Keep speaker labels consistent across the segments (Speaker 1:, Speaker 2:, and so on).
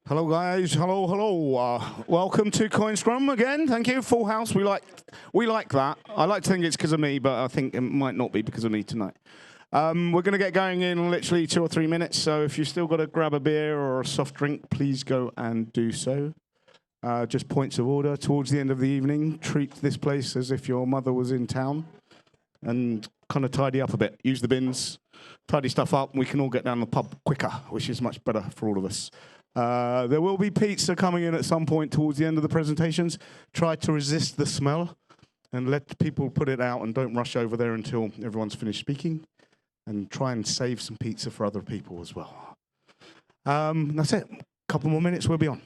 Speaker 1: Hello guys, hello. Welcome to Coinscrum again. Thank you, full house. We like that. I like to think it's because of me, but I think it might not be because of me tonight. We're going to get going in literally 2 or 3 minutes, so if you've still got to grab a beer or a soft drink, please go and do so. Just points of order towards the end of the evening. Treat this place as if your mother was in town and kind of tidy up a bit. Use the bins, tidy stuff up. We can all get down the pub quicker, which is much better for all of us. There will be pizza coming in at some point towards the end of the presentations. Try to resist the smell and let people put it out and don't rush over there until everyone's finished speaking. And try and save some pizza for other people as well. That's it. A couple more minutes, we'll be on.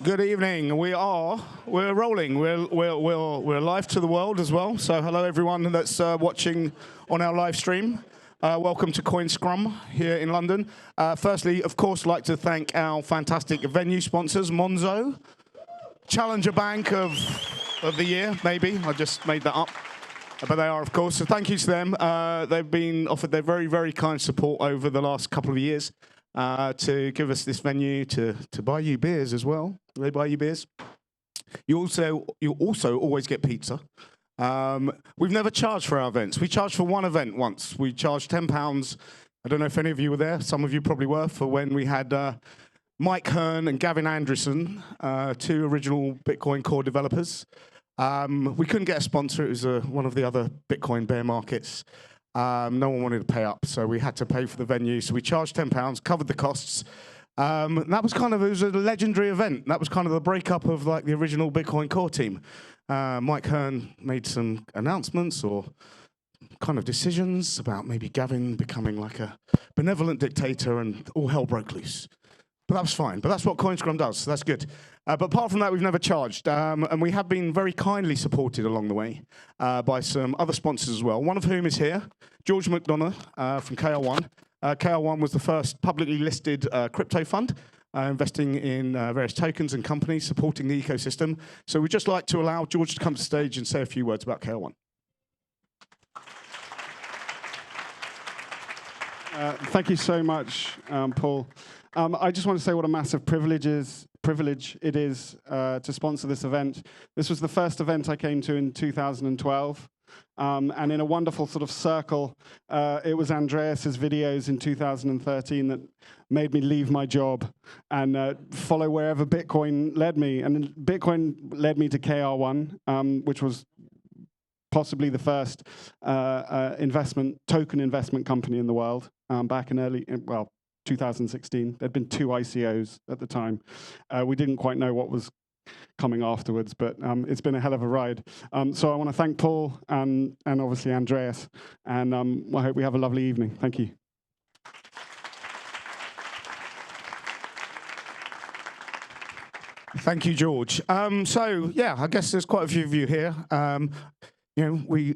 Speaker 1: Good evening. We're rolling. We're live to the world as well. So hello everyone that's watching on our live stream. Welcome to Coinscrum here in London. Firstly, of course, like to thank our fantastic venue sponsors, Monzo, Challenger Bank of the year, maybe. I just made that up. But they are, of course. So thank you to them. They've been offered their very, very kind support over the last couple of years. To give us this venue to buy you beers as well. They buy you beers. You also always get pizza. We've never charged for our events. We charged for one event once. We charged £10. I don't know if any of you were there. Some of you probably were, for when we had Mike Hearn and Gavin Anderson, two original Bitcoin core developers. We couldn't get a sponsor. It was one of the other Bitcoin bear markets. No one wanted to pay up, so we had to pay for the venue. So we charged £10, covered the costs. That was it was a legendary event. That was kind of the breakup of like the original Bitcoin core team. Mike Hearn made some announcements or kind of decisions about maybe Gavin becoming like a benevolent dictator, and all hell broke loose. But that was fine. But that's what Coinscrum does, so that's good. But apart from that, we've never charged. And we have been very kindly supported along the way by some other sponsors as well, one of whom is here, George McDonough from KL1. KL1 was the first publicly listed crypto fund, investing in various tokens and companies, supporting the ecosystem. So we'd just like to allow George to come to the stage and say a few words about KL1.
Speaker 2: Thank you so much, Paul. I just want to say what a massive privilege it is to sponsor this event. This was the first event I came to in 2012. And in a wonderful sort of circle, it was Andreas's videos in 2013 that made me leave my job and follow wherever Bitcoin led me. And Bitcoin led me to KR1, which was possibly the first token investment company in the world back in 2016. There'd been 2 ICOs at the time. We didn't quite know what was coming afterwards, but it's been a hell of a ride. So I want to thank Paul and obviously Andreas, and I hope we have a lovely evening. Thank you.
Speaker 1: Thank you, George. So yeah, I guess there's quite a few of you here. We're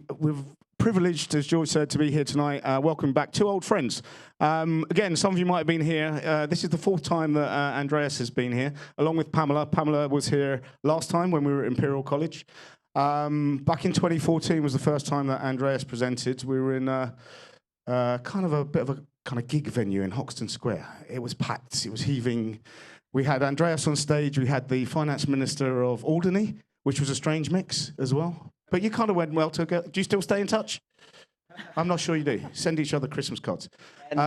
Speaker 1: privileged, as George said, to be here tonight. Welcome back, 2 old friends. Again, some of you might have been here. This is the 4th time that Andreas has been here, along with Pamela. Pamela was here last time when we were at Imperial College. Back in 2014 was the first time that Andreas presented. We were in kind of a bit of a kind of gig venue in Hoxton Square. It was packed. It was heaving. We had Andreas on stage. We had the finance minister of Alderney, which was a strange mix as well. But you kind of went well together. Do you still stay in touch? I'm not sure you do. Send each other Christmas cards.
Speaker 3: And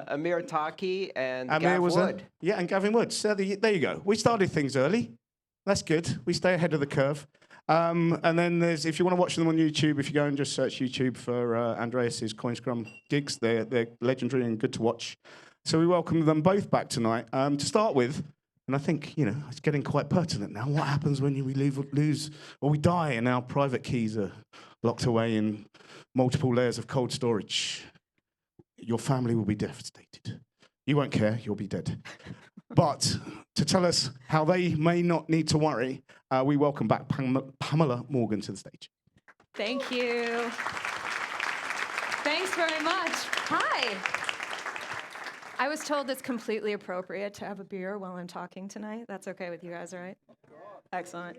Speaker 3: Amir Taki and
Speaker 1: Amir
Speaker 3: Gav
Speaker 1: was
Speaker 3: Wood.
Speaker 1: Yeah, and Gavin Wood. So there you go. We started things early. That's good. We stay ahead of the curve. And then if you want to watch them on YouTube, if you go and just search YouTube for Andreas's Coinscrum gigs, they're legendary and good to watch. So we welcome them both back tonight. To start with, and I think, it's getting quite pertinent now. What happens when we lose or we die and our private keys are locked away in multiple layers of cold storage? Your family will be devastated. You won't care, you'll be dead. But to tell us how they may not need to worry, we welcome back Pamela Morgan to the stage.
Speaker 4: Thank you. Thanks very much. Hi. I was told it's completely appropriate to have a beer while I'm talking tonight. That's okay with you guys, right? Excellent.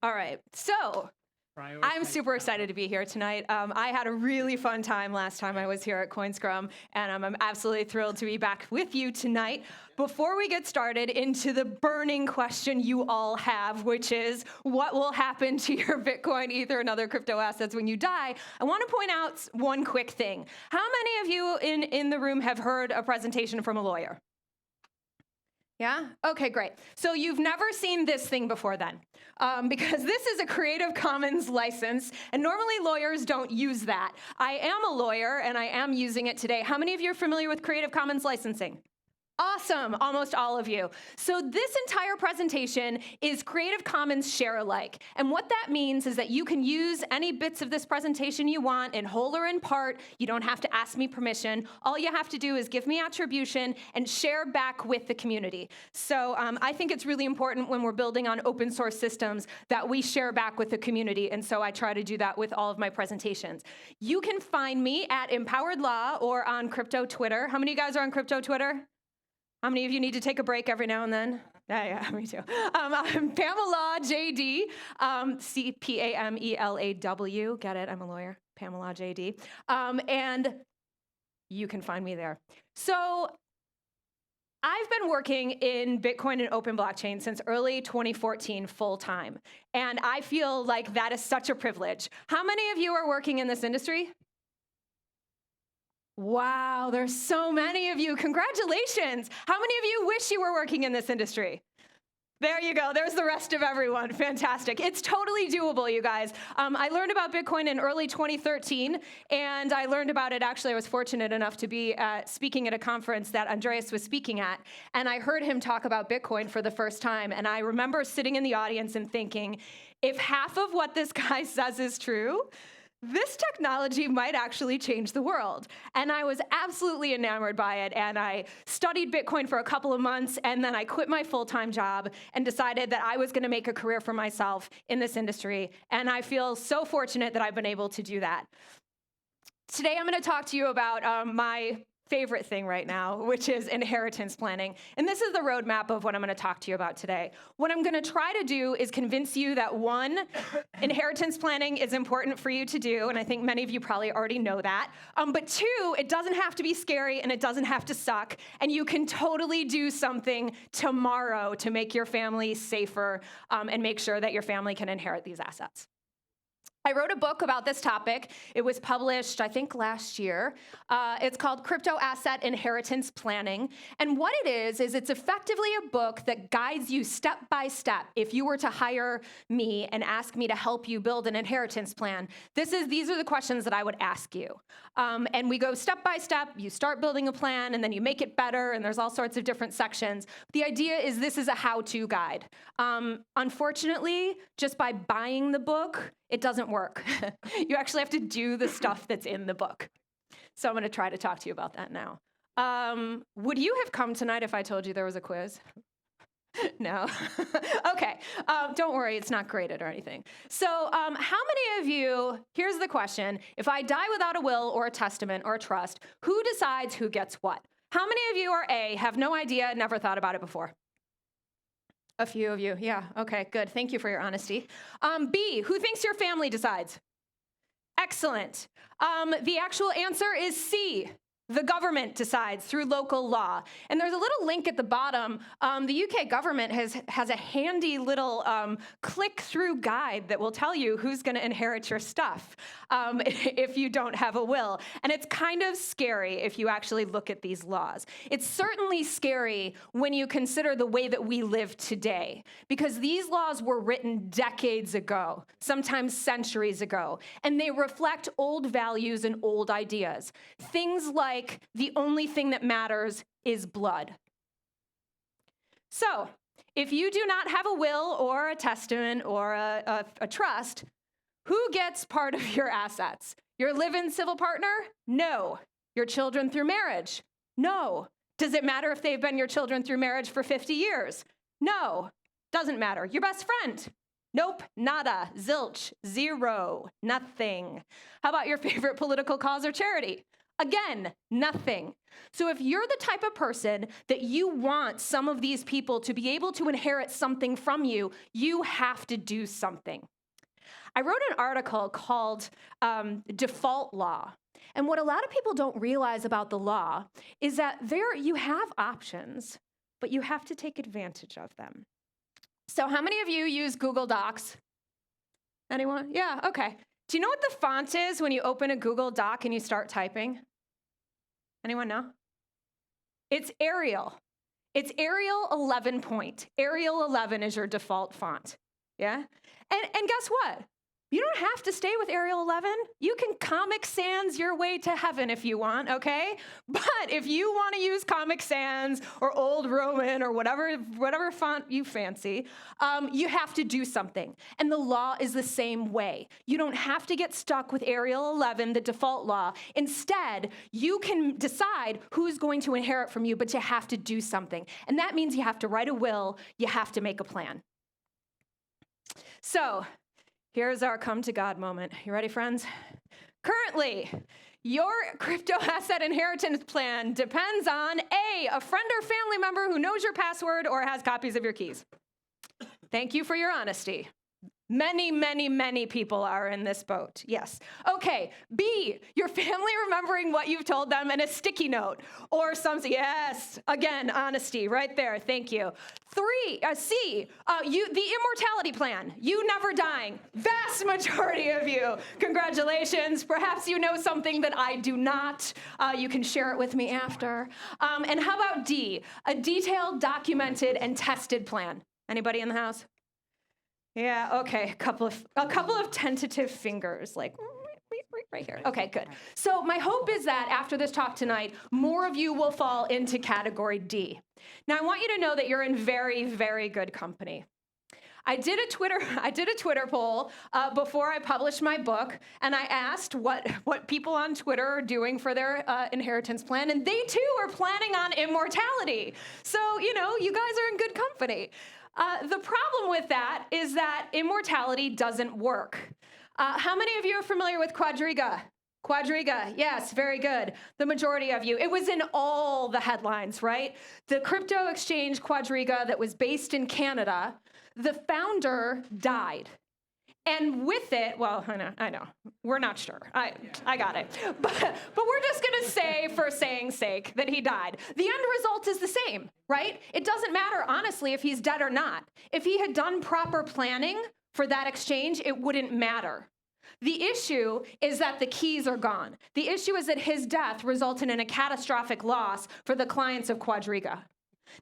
Speaker 4: All right, so I'm super excited to be here tonight. I had a really fun time last time I was here at Coinscrum, and I'm absolutely thrilled to be back with you tonight. Before we get started into the burning question you all have, which is what will happen to your Bitcoin, Ether, and other crypto assets when you die, I want to point out one quick thing. How many of you in the room have heard a presentation from a lawyer? Yeah? Okay, great. So you've never seen this thing before then, because this is a Creative Commons license, and normally lawyers don't use that. I am a lawyer, and I am using it today. How many of you are familiar with Creative Commons licensing? Awesome, almost all of you. So this entire presentation is Creative Commons share-alike. And what that means is that you can use any bits of this presentation you want in whole or in part. You don't have to ask me permission. All you have to do is give me attribution and share back with the community. So I think it's really important when we're building on open source systems that we share back with the community. And so I try to do that with all of my presentations. You can find me at Empowered Law or on Crypto Twitter. How many of you guys are on Crypto Twitter? How many of you need to take a break every now and then? Yeah, me too. I'm Pamela JD, C-P-A-M-E-L-A-W. Get it? I'm a lawyer. Pamela JD. And you can find me there. So I've been working in Bitcoin and open blockchain since early 2014 full time. And I feel like that is such a privilege. How many of you are working in this industry? Wow, there's so many of you. Congratulations. How many of you wish you were working in this industry? There you go. There's the rest of everyone. Fantastic. It's totally doable, you guys. I learned about Bitcoin in early 2013, and I learned about it, actually, I was fortunate enough to be speaking at a conference that Andreas was speaking at, and I heard him talk about Bitcoin for the first time, and I remember sitting in the audience and thinking, if half of what this guy says is true, this technology might actually change the world. And I was absolutely enamored by it, and I studied Bitcoin for a couple of months, and then I quit my full-time job and decided that I was going to make a career for myself in this industry, and I feel so fortunate that I've been able to do that. Today I'm going to talk to you about my favorite thing right now, which is inheritance planning. And this is the roadmap of what I'm going to talk to you about today. What I'm going to try to do is convince you that, one, inheritance planning is important for you to do, and I think many of you probably already know that. But two, it doesn't have to be scary, and it doesn't have to suck, and you can totally do something tomorrow to make your family safer and make sure that your family can inherit these assets. I wrote a book about this topic. It was published, I think, last year. It's called Crypto Asset Inheritance Planning. And what it is it's effectively a book that guides you step by step. If you were to hire me and ask me to help you build an inheritance plan, these are the questions that I would ask you. And we go step by step. You start building a plan, and then you make it better, and there's all sorts of different sections. The idea is this is a how-to guide. Unfortunately, just by buying the book, it doesn't work. You actually have to do the stuff that's in the book. So I'm going to try to talk to you about that now. Would you have come tonight if I told you there was a quiz? No? Okay. Don't worry, it's not graded or anything. So how many of you, here's the question, if I die without a will or a testament or a trust, who decides who gets what? How many of you are A, have no idea, never thought about it before? A few of you, yeah, okay, good. Thank you for your honesty. B, who thinks your family decides? Excellent. The actual answer is C. The government decides through local law. And there's a little link at the bottom. The UK government has a handy little click-through guide that will tell you who's going to inherit your stuff if you don't have a will. And it's kind of scary if you actually look at these laws. It's certainly scary when you consider the way that we live today, because these laws were written decades ago, sometimes centuries ago, and they reflect old values and old ideas. Things like the only thing that matters is blood. So, if you do not have a will or a testament or a trust, who gets part of your assets? Your live-in civil partner? No. Your children through marriage? No. Does it matter if they've been your children through marriage for 50 years? No. Doesn't matter. Your best friend? Nope, nada, zilch, zero, nothing. How about your favorite political cause or charity? Again, nothing. So if you're the type of person that you want some of these people to be able to inherit something from you, you have to do something. I wrote an article called Default Law. And what a lot of people don't realize about the law is that you have options, but you have to take advantage of them. So how many of you use Google Docs? Anyone? Yeah, okay. Do you know what the font is when you open a Google Doc and you start typing? Anyone know? It's Arial. It's Arial 11 point. Arial 11 is your default font. Yeah? And guess what? You don't have to stay with Arial 11. You can Comic Sans your way to heaven if you want, okay? But if you want to use Comic Sans or Old Roman or whatever font you fancy, you have to do something. And the law is the same way. You don't have to get stuck with Arial 11, the default law. Instead, you can decide who's going to inherit from you, but you have to do something. And that means you have to write a will, you have to make a plan. So, here's our come to God moment. You ready, friends? Currently, your crypto asset inheritance plan depends on a friend or family member who knows your password or has copies of your keys. Thank you for your honesty. Many, many, many people are in this boat. Yes. Okay. B, your family remembering what you've told them in a sticky note or something. Yes. Again, honesty right there. Thank you. C, the immortality plan. You never dying. Vast majority of you. Congratulations. Perhaps you know something that I do not. You can share it with me after. And how about D, a detailed, documented, and tested plan? Anybody in the house? Yeah, okay, a couple of tentative fingers, like right here. Okay, good. So my hope is that after this talk tonight, more of you will fall into category D. Now I want you to know that you're in very, very good company. I did a Twitter poll before I published my book, and I asked what people on Twitter are doing for their inheritance plan, and they too are planning on immortality. So, you guys are in good company. The problem with that is that immortality doesn't work. How many of you are familiar with quadriga? Quadriga, yes, very good. The majority of you. It was in all the headlines, right? The crypto exchange Quadriga that was based in Canada, the founder died. And with it, well, I know, we're not sure. I got it. But we're just going to say, for saying's sake, that he died. The end result is the same, right? It doesn't matter, honestly, if he's dead or not. If he had done proper planning for that exchange, it wouldn't matter. The issue is that the keys are gone. The issue is that his death resulted in a catastrophic loss for the clients of Quadriga.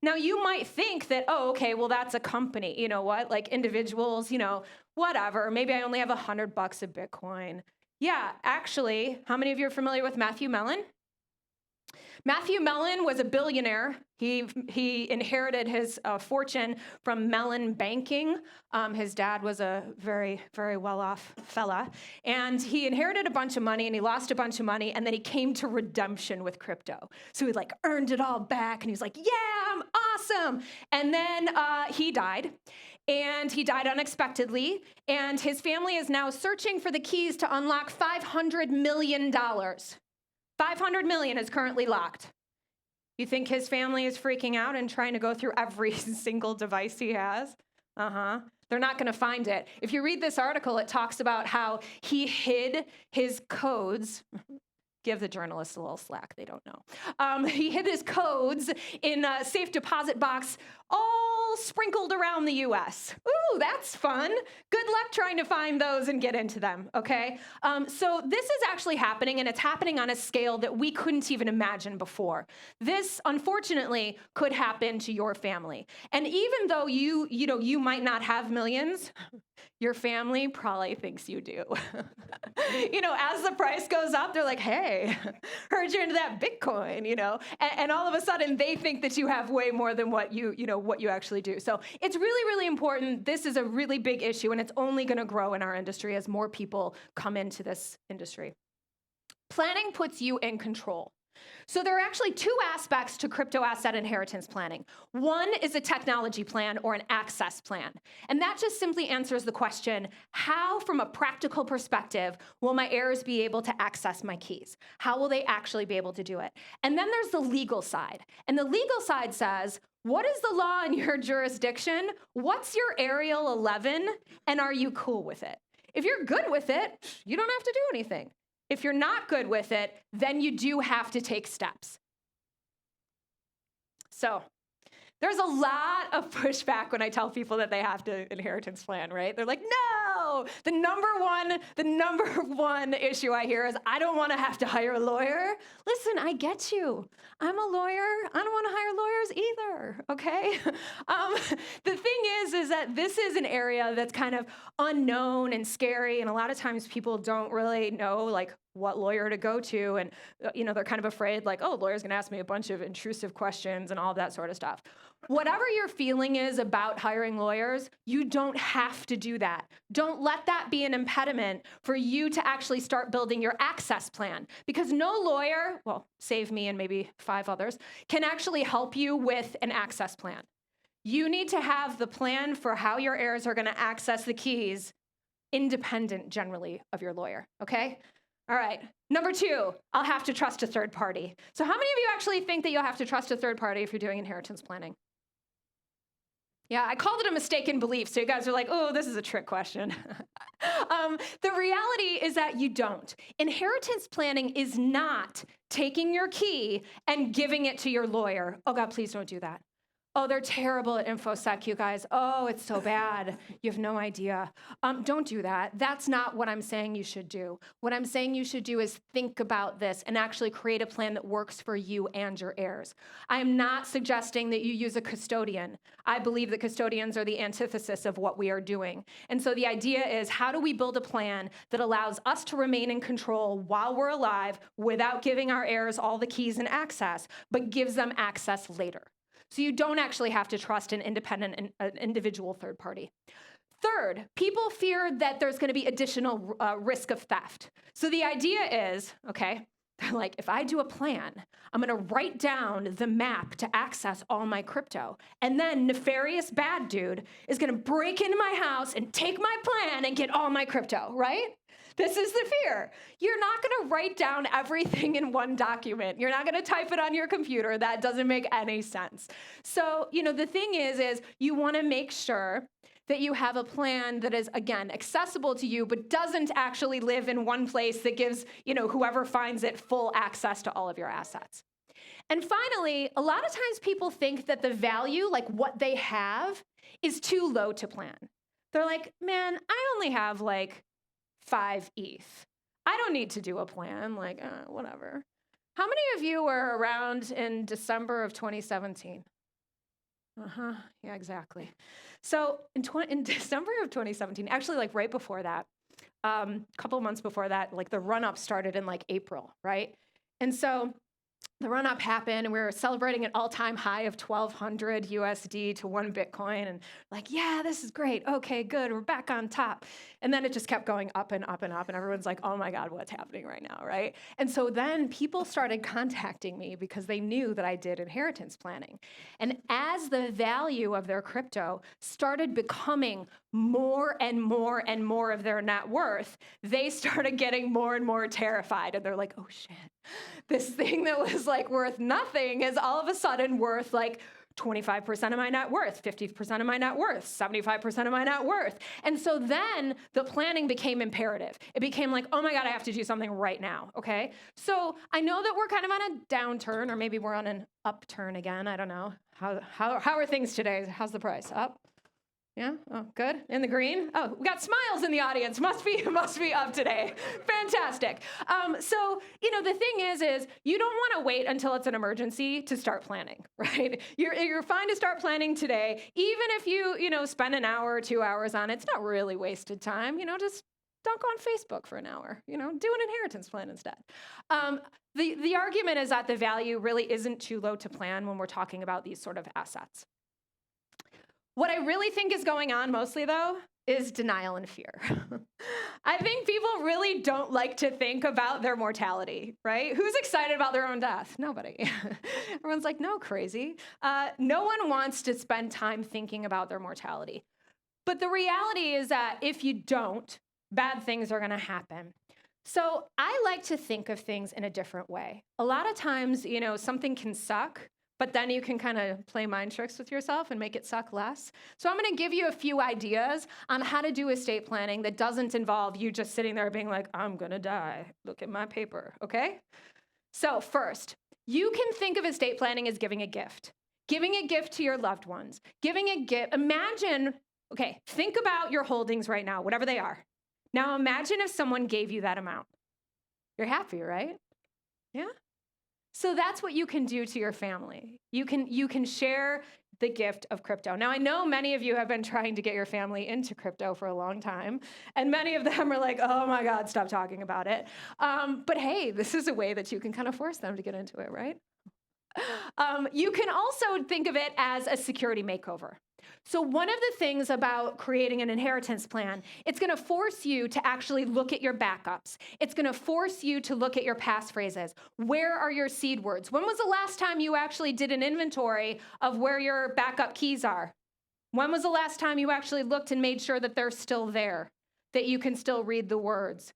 Speaker 4: Now, you might think that, oh, okay, well, that's a company. You know what? Like individuals, whatever. Maybe I only have $100 of Bitcoin. Yeah, actually, how many of you are familiar with Matthew Mellon? Matthew Mellon was a billionaire. He inherited his fortune from Mellon Banking. His dad was a very, very well-off fella. And he inherited a bunch of money, and he lost a bunch of money, and then he came to redemption with crypto. So he earned it all back, and he was like, yeah, I'm awesome. And then he died. And he died unexpectedly, and his family is now searching for the keys to unlock $500 million. 500 million is currently locked. You think his family is freaking out and trying to go through every single device he has? They're not going to find it. If you read this article, it talks about how he hid his codes. Give the journalists a little slack, they don't know. He hid his codes in a safe deposit box all sprinkled around the US. Ooh, that's fun. Good luck trying to find those and get into them, okay? So this is actually happening, and it's happening on a scale that we couldn't even imagine before. This, unfortunately, could happen to your family. And even though you might not have millions, your family probably thinks you do. As the price goes up, they're like, hey, heard you're into that Bitcoin, and all of a sudden they think that you have way more than what you actually do. So it's really, really important. This is a really big issue, and it's only going to grow in our industry as more people come into this industry. Planning puts you in control. So there are actually two aspects to crypto asset inheritance planning. One is a technology plan or an access plan. And that just simply answers the question, how, from a practical perspective, will my heirs be able to access my keys? How will they actually be able to do it? And then there's the legal side. And the legal side says, what is the law in your jurisdiction? What's your Arial 11? And are you cool with it? If you're good with it, you don't have to do anything. If you're not good with it, then you do have to take steps. So there's a lot of pushback when I tell people that they have to inheritance plan, right? They're like, no! The number one issue I hear is, I don't want to have to hire a lawyer. Listen, I get you. I'm a lawyer. I don't want to hire lawyers either, okay? The thing is that this is an area that's kind of unknown and scary, and a lot of times people don't really know, what lawyer to go to, and they're kind of afraid, oh, lawyer's gonna ask me a bunch of intrusive questions and all that sort of stuff. Whatever your feeling is about hiring lawyers, you don't have to do that. Don't let that be an impediment for you to actually start building your access plan, because no lawyer, well, save me and maybe 5 others, can actually help you with an access plan. You need to have the plan for how your heirs are gonna access the keys independent, generally, of your lawyer, okay? All right, number 2, I'll have to trust a third party. So how many of you actually think that you'll have to trust a third party if you're doing inheritance planning? Yeah, I called it a mistaken belief, so you guys are like, oh, this is a trick question. The reality is that you don't. Inheritance planning is not taking your key and giving it to your lawyer. Oh God, please don't do that. Oh, they're terrible at InfoSec, you guys. Oh, it's so bad. You have no idea. Don't do that. That's not what I'm saying you should do. What I'm saying you should do is think about this and actually create a plan that works for you and your heirs. I am not suggesting that you use a custodian. I believe that custodians are the antithesis of what we are doing. And so the idea is, how do we build a plan that allows us to remain in control while we're alive without giving our heirs all the keys and access, but gives them access later? So you don't actually have to trust an independent, individual third party. Third, people fear that there's going to be additional risk of theft. So the idea is, okay, they're like, if I do a plan, I'm going to write down the map to access all my crypto. And then nefarious bad dude is going to break into my house and take my plan and get all my crypto, right? This is the fear. You're not going to write down everything in one document. You're not going to type it on your computer. That doesn't make any sense. So, the thing is you want to make sure that you have a plan that is, again, accessible to you, but doesn't actually live in one place that gives, whoever finds it full access to all of your assets. And finally, a lot of times people think that the value, like what they have, is too low to plan. They're like, man, I only have like 5 ETH. I don't need to do a plan, whatever. How many of you were around in December of 2017? Yeah, exactly. So in December of 2017, actually like right before that, a couple of months before that, like the run-up started in like April, right? And so the run-up happened, and we were celebrating an all-time high of 1,200 USD to 1 Bitcoin, and like, yeah, this is great. Okay, good, we're back on top. And then it just kept going up and up and up, and everyone's like, oh my God, what's happening right now, right? And so then people started contacting me because they knew that I did inheritance planning. And as the value of their crypto started becoming more and more and more of their net worth, they started getting more and more terrified. And they're like, oh shit, this thing that was like worth nothing is all of a sudden worth like 25% of my net worth, 50% of my net worth, 75% of my net worth. And so then the planning became imperative. It became like, oh my God, I have to do something right now, okay? So I know that we're kind of on a downturn, or maybe we're on an upturn again. I don't know. How are things today? How's the price? Up? Yeah? Oh, good. In the green? Oh, we got smiles in the audience. Must be up today. Fantastic. So, the thing is you don't want to wait until it's an emergency to start planning, right? You're fine to start planning today. Even if you spend an hour or 2 hours on it, it's not really wasted time. Just don't go on Facebook for an hour. Do an inheritance plan instead. The argument is that the value really isn't too low to plan when we're talking about these sort of assets. What I really think is going on mostly, though, is denial and fear. I think people really don't like to think about their mortality, right? Who's excited about their own death? Nobody. Everyone's like, no, crazy. No one wants to spend time thinking about their mortality. But the reality is that if you don't, bad things are going to happen. So I like to think of things in a different way. A lot of times, something can suck, but then you can kind of play mind tricks with yourself and make it suck less. So I'm going to give you a few ideas on how to do estate planning that doesn't involve you just sitting there being like, I'm going to die. Look at my paper, okay? So first, you can think of estate planning as giving a gift. Giving a gift to your loved ones. Giving a gift. Imagine, okay, think about your holdings right now, whatever they are. Now imagine if someone gave you that amount. You're happy, right? Yeah? So that's what you can do to your family. You can share the gift of crypto. Now, I know many of you have been trying to get your family into crypto for a long time, and many of them are like, oh my God, stop talking about it. But hey, this is a way that you can kind of force them to get into it, right? You can also think of it as a security makeover. So one of the things about creating an inheritance plan, it's going to force you to actually look at your backups. It's going to force you to look at your passphrases. Where are your seed words? When was the last time you actually did an inventory of where your backup keys are? When was the last time you actually looked and made sure that they're still there, that you can still read the words?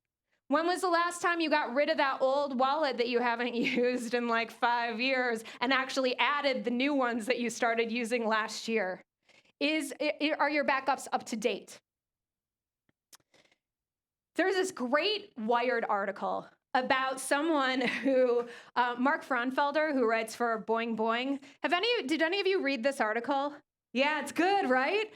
Speaker 4: When was the last time you got rid of that old wallet that you haven't used in like 5 years and actually added the new ones that you started using last year? Are your backups up to date? There's this great Wired article about someone who, Mark Fraunfelder, who writes for Boing Boing. Did any of you read this article? Yeah, it's good, right?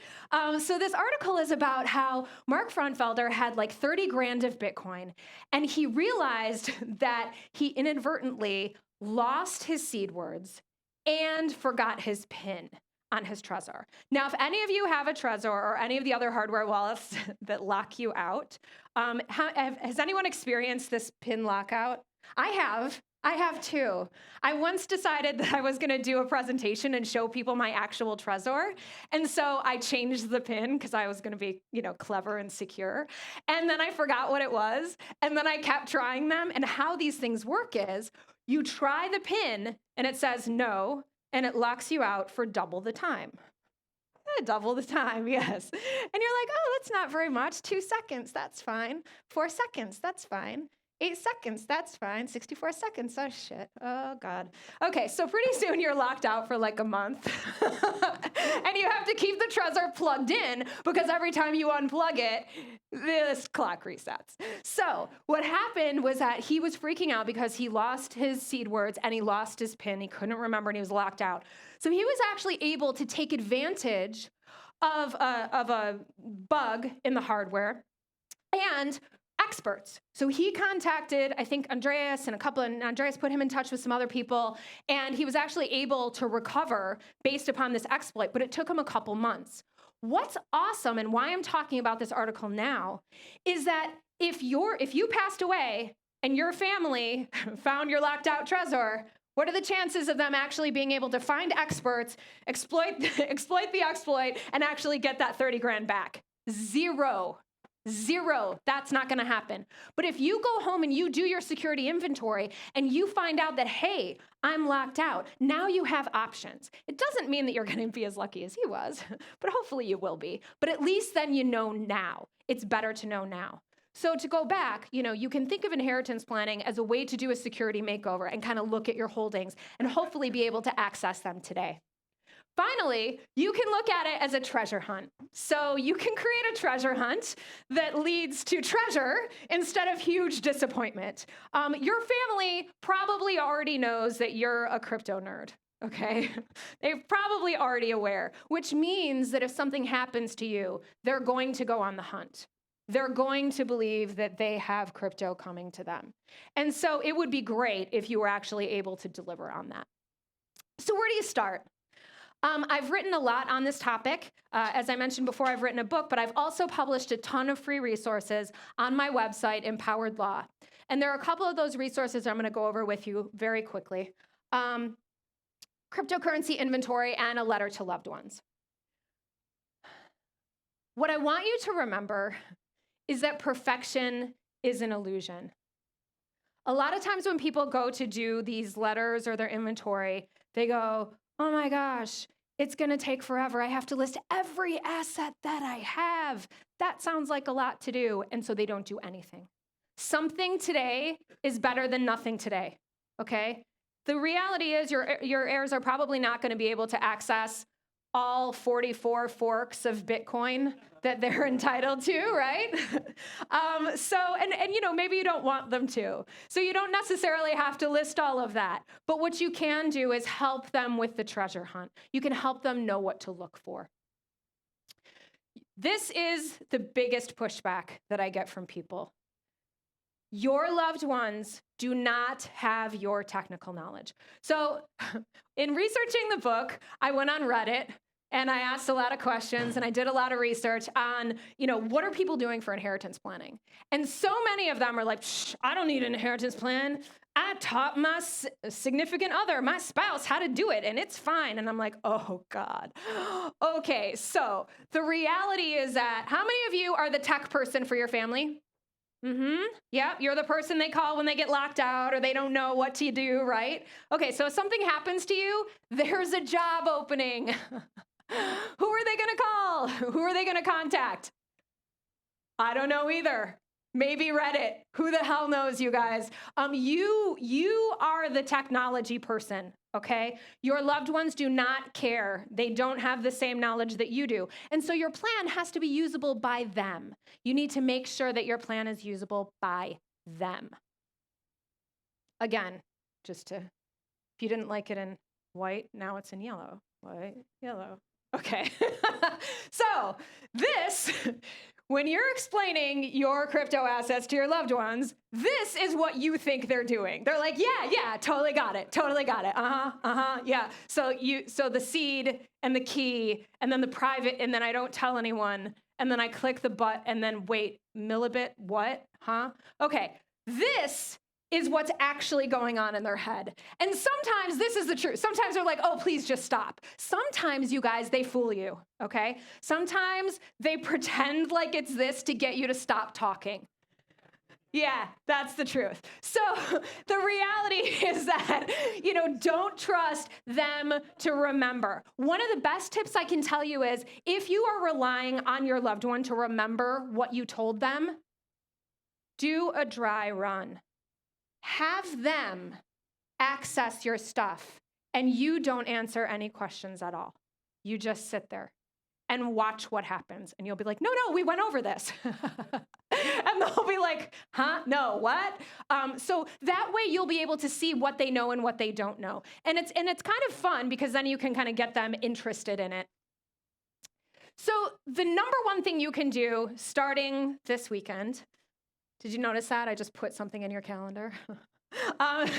Speaker 4: So this article is about how Mark Fraunfelder had like 30 grand of Bitcoin, and he realized that he inadvertently lost his seed words and forgot his PIN on his Trezor. Now, if any of you have a Trezor or any of the other hardware wallets that lock you out, has anyone experienced this PIN lockout? I have too. I once decided that I was going to do a presentation and show people my actual Trezor. And so I changed the PIN because I was going to be, clever and secure. And then I forgot what it was. And then I kept trying them. And how these things work is you try the PIN and it says no, and it locks you out for double the time. double the time, yes. And you're like, oh, that's not very much. 2 seconds, that's fine. 4 seconds, that's fine. 8 seconds, that's fine. 64 seconds, oh shit, oh God. Okay, so pretty soon you're locked out for like a month. And you have to keep the Trezor plugged in because every time you unplug it, this clock resets. So what happened was that he was freaking out because he lost his seed words and he lost his PIN. He couldn't remember and he was locked out. So he was actually able to take advantage of a bug in the hardware and experts. So he contacted, I think, Andreas and Andreas put him in touch with some other people, and he was actually able to recover based upon this exploit, but it took him a couple months. What's awesome, and why I'm talking about this article now, is that if you passed away and your family found your locked out Trezor, what are the chances of them actually being able to find experts, exploit the exploit, and actually get that 30 grand back? Zero. That's not going to happen. But if you go home and you do your security inventory and you find out that, hey, I'm locked out, now you have options. It doesn't mean that you're going to be as lucky as he was, but hopefully you will be. But at least then you know now. It's better to know now. So to go back, you can think of inheritance planning as a way to do a security makeover and kind of look at your holdings and hopefully be able to access them today. Finally, you can look at it as a treasure hunt. So you can create a treasure hunt that leads to treasure instead of huge disappointment. Your family probably already knows that you're a crypto nerd, okay? They're probably already aware, which means that if something happens to you, they're going to go on the hunt. They're going to believe that they have crypto coming to them. And so it would be great if you were actually able to deliver on that. So where do you start? I've written a lot on this topic. As I mentioned before, I've written a book, but I've also published a ton of free resources on my website, Empowered Law. And there are a couple of those resources I'm going to go over with you very quickly. Cryptocurrency inventory and a letter to loved ones. What I want you to remember is that perfection is an illusion. A lot of times when people go to do these letters or their inventory, they go, oh my gosh, it's going to take forever. I have to list every asset that I have. That sounds like a lot to do. And so they don't do anything. Something today is better than nothing today, okay? The reality is your heirs are probably not going to be able to access all 44 forks of Bitcoin that they're entitled to, right? Maybe you don't want them to. So you don't necessarily have to list all of that. But what you can do is help them with the treasure hunt. You can help them know what to look for. This is the biggest pushback that I get from people. Your loved ones do not have your technical knowledge. So in researching the book, I went on Reddit and I asked a lot of questions and I did a lot of research on, what are people doing for inheritance planning? And so many of them are like, I don't need an inheritance plan. I taught my significant other, my spouse, how to do it, and it's fine. And I'm like, oh God. Okay, so the reality is that how many of you are the tech person for your family? Yeah, you're the person they call when they get locked out or they don't know what to do, right? Okay, so if something happens to you, there's a job opening. Who are they going to call? Who are they going to contact? I don't know either. Maybe Reddit. Who the hell knows, you guys? You are the technology person, okay? Your loved ones do not care. They don't have the same knowledge that you do. And so your plan has to be usable by them. You need to make sure that your plan is usable by them. Again, if you didn't like it in white, now it's in yellow. White, yellow. Okay. So when you're explaining your crypto assets to your loved ones, this is what you think they're doing. They're like, yeah, totally got it. Yeah. So the seed and the key and then the private and then I don't tell anyone and then I click the but and then wait, millibit, what? Huh? Okay. This is what's actually going on in their head. And sometimes this is the truth. Sometimes they're like, oh, please just stop. Sometimes, you guys, they fool you, okay? Sometimes they pretend like it's this to get you to stop talking. Yeah, that's the truth. So the reality is that, don't trust them to remember. One of the best tips I can tell you is if you are relying on your loved one to remember what you told them, do a dry run. Have them access your stuff, and you don't answer any questions at all. You just sit there and watch what happens. And you'll be like, no, we went over this. And they'll be like, huh? No, what? So that way you'll be able to see what they know and what they don't know. And it's kind of fun because then you can kind of get them interested in it. So the number one thing you can do starting this weekend, did you notice that? I just put something in your calendar.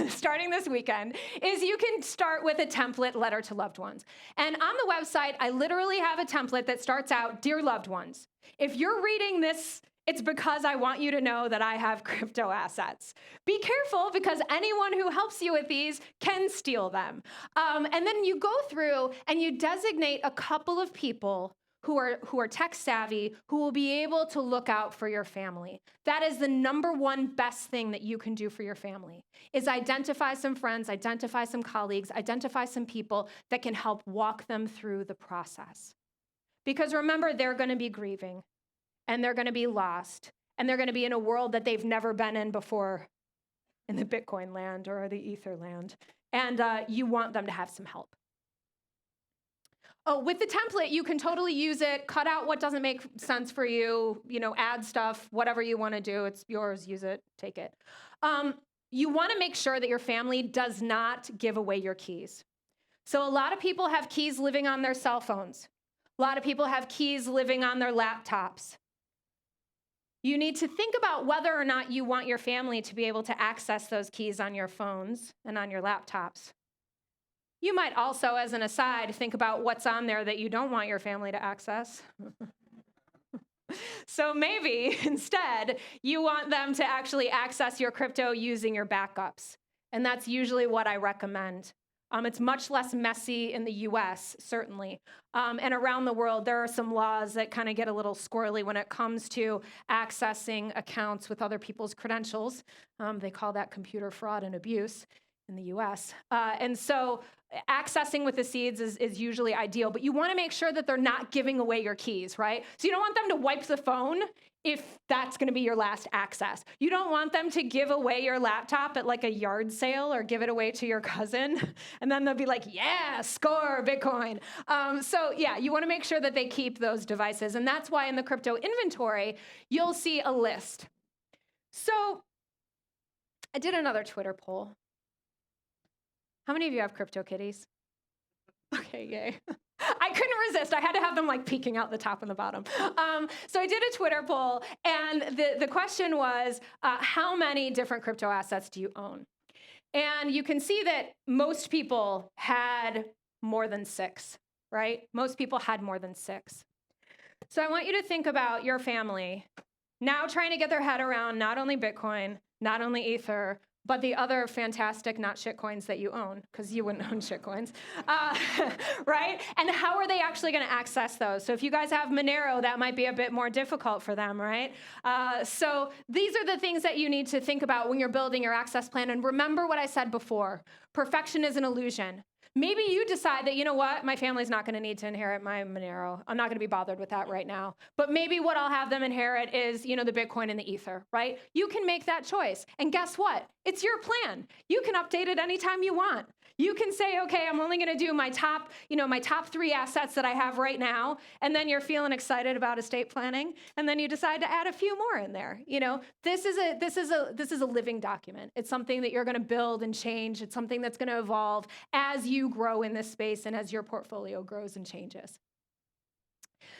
Speaker 4: Starting this weekend, is you can start with a template letter to loved ones. And on the website, I literally have a template that starts out, Dear Loved Ones. If you're reading this, it's because I want you to know that I have crypto assets. Be careful because anyone who helps you with these can steal them. And then you go through and you designate a couple of people who are tech savvy, who will be able to look out for your family. That is the number one best thing that you can do for your family, is identify some friends, identify some colleagues, identify some people that can help walk them through the process. Because remember, they're going to be grieving, and they're going to be lost, and they're going to be in a world that they've never been in before, in the Bitcoin land or the Ether land, and you want them to have some help. Oh, with the template, you can totally use it, cut out what doesn't make sense for you, add stuff, whatever you want to do. It's yours, use it, take it. You want to make sure that your family does not give away your keys. So a lot of people have keys living on their cell phones. A lot of people have keys living on their laptops. You need to think about whether or not you want your family to be able to access those keys on your phones and on your laptops. You might also, as an aside, think about what's on there that you don't want your family to access. So maybe instead, you want them to actually access your crypto using your backups. And that's usually what I recommend. It's much less messy in the US, certainly. And around the world, there are some laws that kind of get a little squirrely when it comes to accessing accounts with other people's credentials. They call that computer fraud and abuse in the US. And so accessing with the seeds is usually ideal, but you want to make sure that they're not giving away your keys, right? So you don't want them to wipe the phone if that's going to be your last access. You don't want them to give away your laptop at like a yard sale or give it away to your cousin, and then they'll be like, yeah, score, Bitcoin. So yeah, you want to make sure that they keep those devices, and that's why in the crypto inventory, you'll see a list. So I did another Twitter poll. How many of you have crypto kitties? Okay, yay. I couldn't resist. I had to have them like peeking out the top and the bottom. So I did a Twitter poll, and the question was, how many different crypto assets do you own? And you can see that most people had more than 6, right? Most people had more than 6. So I want you to think about your family now trying to get their head around not only Bitcoin, not only Ether, but the other fantastic not shitcoins that you own, because you wouldn't own shitcoins, right? And how are they actually going to access those? So if you guys have Monero, that might be a bit more difficult for them, right? So these are the things that you need to think about when you're building your access plan. And remember what I said before, perfection is an illusion. Maybe you decide that, you know what, my family's not going to need to inherit my Monero. I'm not going to be bothered with that right now. But maybe what I'll have them inherit is, the Bitcoin and the Ether, right? You can make that choice. And guess what? It's your plan. You can update it anytime you want. You can say, okay, I'm only going to do my top 3 assets that I have right now. And then you're feeling excited about estate planning. And then you decide to add a few more in there. This is a living document. It's something that you're going to build and change. It's something that's going to evolve as you grow in this space and as your portfolio grows and changes.